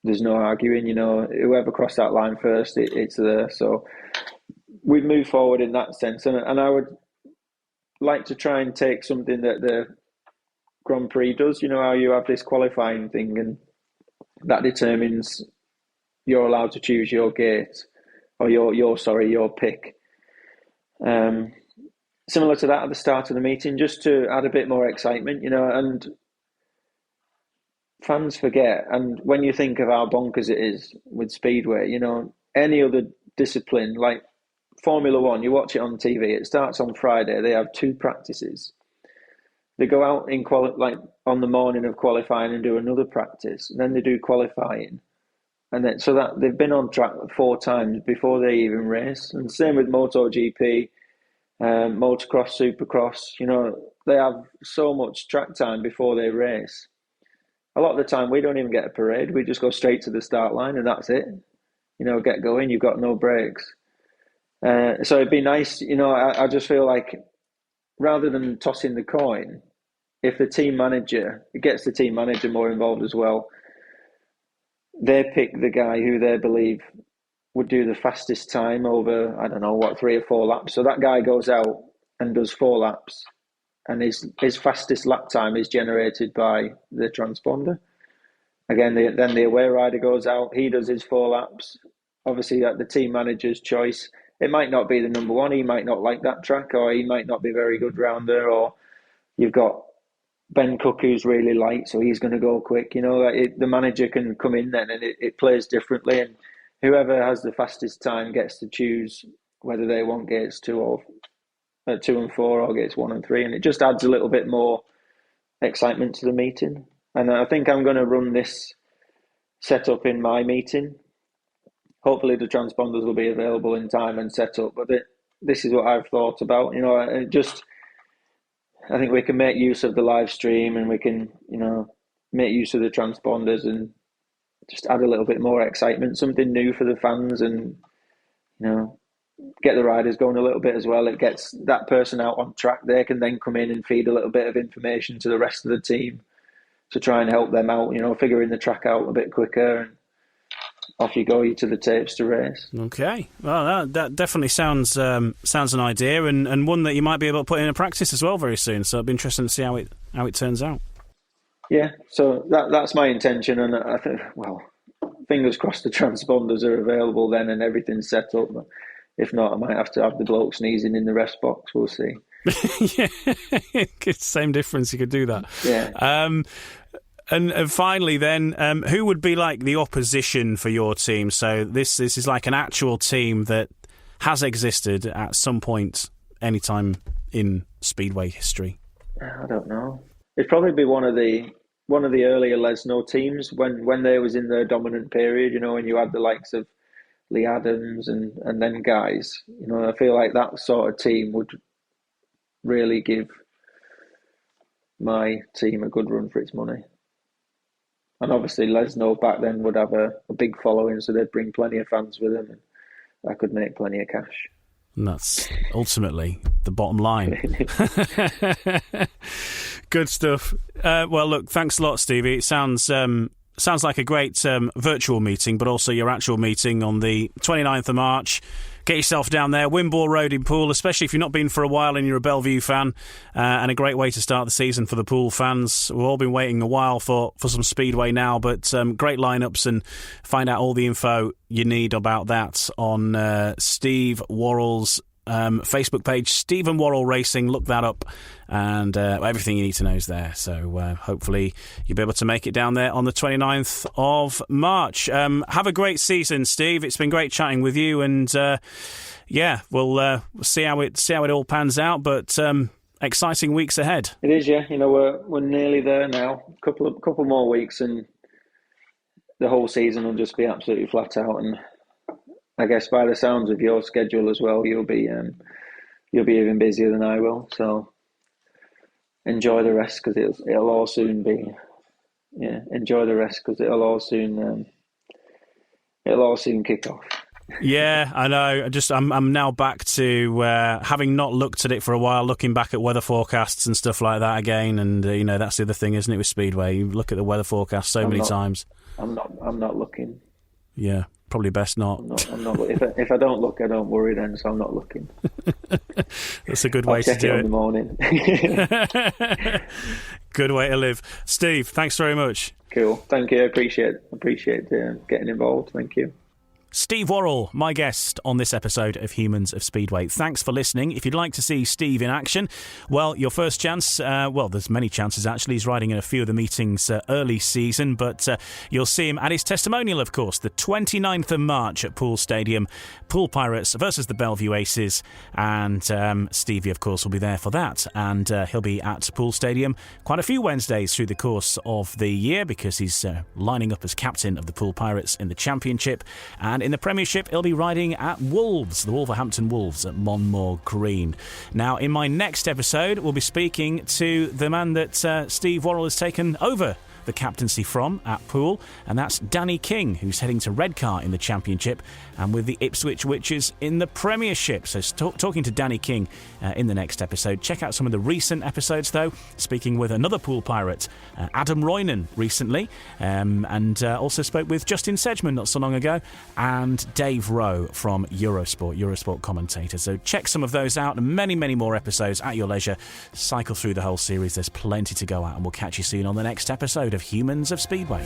there's no arguing. Whoever crossed that line first, it's there. So we've moved forward in that sense, and I would like to try and take something that the Grand Prix does. How you have this qualifying thing, and that determines you're allowed to choose your gate or your pick. Similar to that at the start of the meeting, just to add a bit more excitement, and fans forget. And when you think of how bonkers it is with Speedway, any other discipline, like Formula One, you watch it on TV, it starts on Friday, they have 2 practices. They go out on the morning of qualifying and do another practice, and then they do qualifying. And then, so that they've been on track 4 times before they even race. And same with MotoGP, motocross, supercross. They have so much track time before they race. A lot of the time, we don't even get a parade. We just go straight to the start line, and that's it. Get going. You've got no breaks. So it'd be nice. I just feel like rather than tossing the coin, if the team manager, it gets the team manager more involved as well. They pick the guy who they believe would do the fastest time over, 3 or 4 laps. So that guy goes out and does 4 laps, and his fastest lap time is generated by the transponder. Again, then the away rider goes out, he does his 4 laps. Obviously, at the team manager's choice, it might not be the number one. He might not like that track, or he might not be very good round there, or you've got Ben Cook, who's really light, so he's going to go quick. The manager can come in then, and it plays differently. And whoever has the fastest time gets to choose whether they want gates 2 and 4 or gates 1 and 3, and it just adds a little bit more excitement to the meeting. And I think I'm going to run this setup in my meeting. Hopefully, the transponders will be available in time and set up. But this is what I've thought about. I think we can make use of the live stream, and we can, make use of the transponders and just add a little bit more excitement, something new for the fans, and, get the riders going a little bit as well. It gets that person out on track. They can then come in and feed a little bit of information to the rest of the team to try and help them out, figuring the track out a bit quicker, and off you go to the tapes to race. Okay, well, that definitely sounds an idea, and one that you might be able to put into practice as well very soon. So it'll be interesting to see how it turns out. Yeah, so that's my intention, and I think, fingers crossed the transponders are available then and everything's set up. If not, I might have to have the bloke sneezing in the rest box. We'll see. Yeah, same difference. You could do that. Yeah. And finally, then, who would be like the opposition for your team? So this is like an actual team that has existed at some point, anytime in Speedway history. I don't know. It'd probably be one of the earlier Lesno teams when they was in their dominant period. When you had the likes of Lee Adams and then guys. I feel like that sort of team would really give my team a good run for its money. And obviously Lesno back then would have a big following, so they'd bring plenty of fans with them, and I could make plenty of cash. And that's ultimately the bottom line. Good stuff. Well, look, thanks a lot, Stevie. It sounds like a great virtual meeting, but also your actual meeting on the 29th of March. Get yourself down there, Wimborne Road in Poole, especially if you've not been for a while and you're a Belle Vue fan, and a great way to start the season for the Poole fans. We've all been waiting a while for some Speedway now, but great lineups, and find out all the info you need about that on Steve Worrall's Facebook page, Stephen Worrall Racing. Look that up, and everything you need to know is there. So hopefully you'll be able to make it down there on the 29th of March. Have a great season, Steve. It's been great chatting with you, and we'll see how it all pans out. But exciting weeks ahead. It is, yeah. We're nearly there now. Couple more weeks, and the whole season will just be absolutely flat out. And I guess by the sounds of your schedule as well, you'll be even busier than I will. So enjoy the rest, because it'll all soon be. Yeah, enjoy the rest, because it'll all soon kick off. Yeah, I know. I'm now back to having not looked at it for a while, looking back at weather forecasts and stuff like that again. And that's the other thing, isn't it, with Speedway? You look at the weather forecast many times. I'm not looking. Yeah. Probably best not. I'm not. If I don't look, I don't worry then, so I'm not looking. That's a good way to do it. In the morning. Good way to live. Steve, thanks very much. Cool. Thank you. I appreciate getting involved. Thank you. Steve Worrall, my guest on this episode of Humans of Speedway. Thanks for listening. If you'd like to see Steve in action, well, your first chance, there's many chances actually. He's riding in a few of the meetings early season, but you'll see him at his testimonial, of course, the 29th of March at Poole Stadium. Poole Pirates versus the Belle Vue Aces, and Stevie, of course, will be there for that. And he'll be at Poole Stadium quite a few Wednesdays through the course of the year, because he's lining up as captain of the Poole Pirates in the Championship. And in the Premiership, he'll be riding at Wolves, the Wolverhampton Wolves at Monmore Green. Now, in my next episode, we'll be speaking to the man that Steve Worrall has taken over the captaincy from at Poole, and that's Danny King, who's heading to Redcar in the Championship and with the Ipswich Witches in the Premiership. So talking to Danny King in the next episode. Check out some of the recent episodes, though, speaking with another Poole Pirate, Adam Roynan, recently, and also spoke with Justin Sedgman not so long ago, and Dave Rowe from Eurosport commentator. So check some of those out, and many, many more episodes at your leisure. Cycle through the whole series. There's plenty to go at, and we'll catch you soon on the next episode of Humans of Speedway.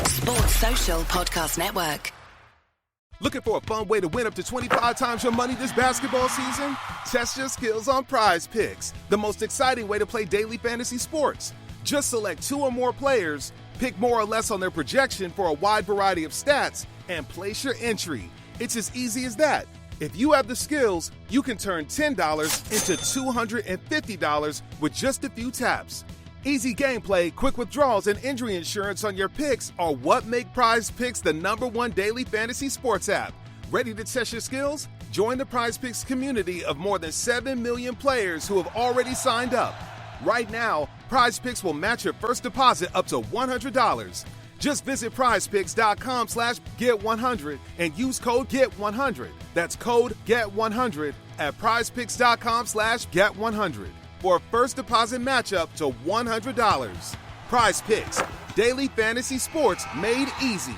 Sports Social Podcast Network. Looking for a fun way to win up to 25 times your money this basketball season? Test your skills on Prize Picks, the most exciting way to play daily fantasy sports. Just select 2 or more players, pick more or less on their projection for a wide variety of stats, and place your entry. It's as easy as that. If you have the skills, you can turn $10 into $250 with just a few taps. Easy gameplay, quick withdrawals, and injury insurance on your picks are what make Prize Picks the #1 daily fantasy sports app. Ready to test your skills? Join the Prize Picks community of more than 7 million players who have already signed up. Right now, Prize Picks will match your first deposit up to $100. Just visit prizepicks.com/get100 and use code GET100. That's code GET100 at prizepicks.com/get100 for a first deposit matchup to $100. Prize Picks, daily fantasy sports made easy.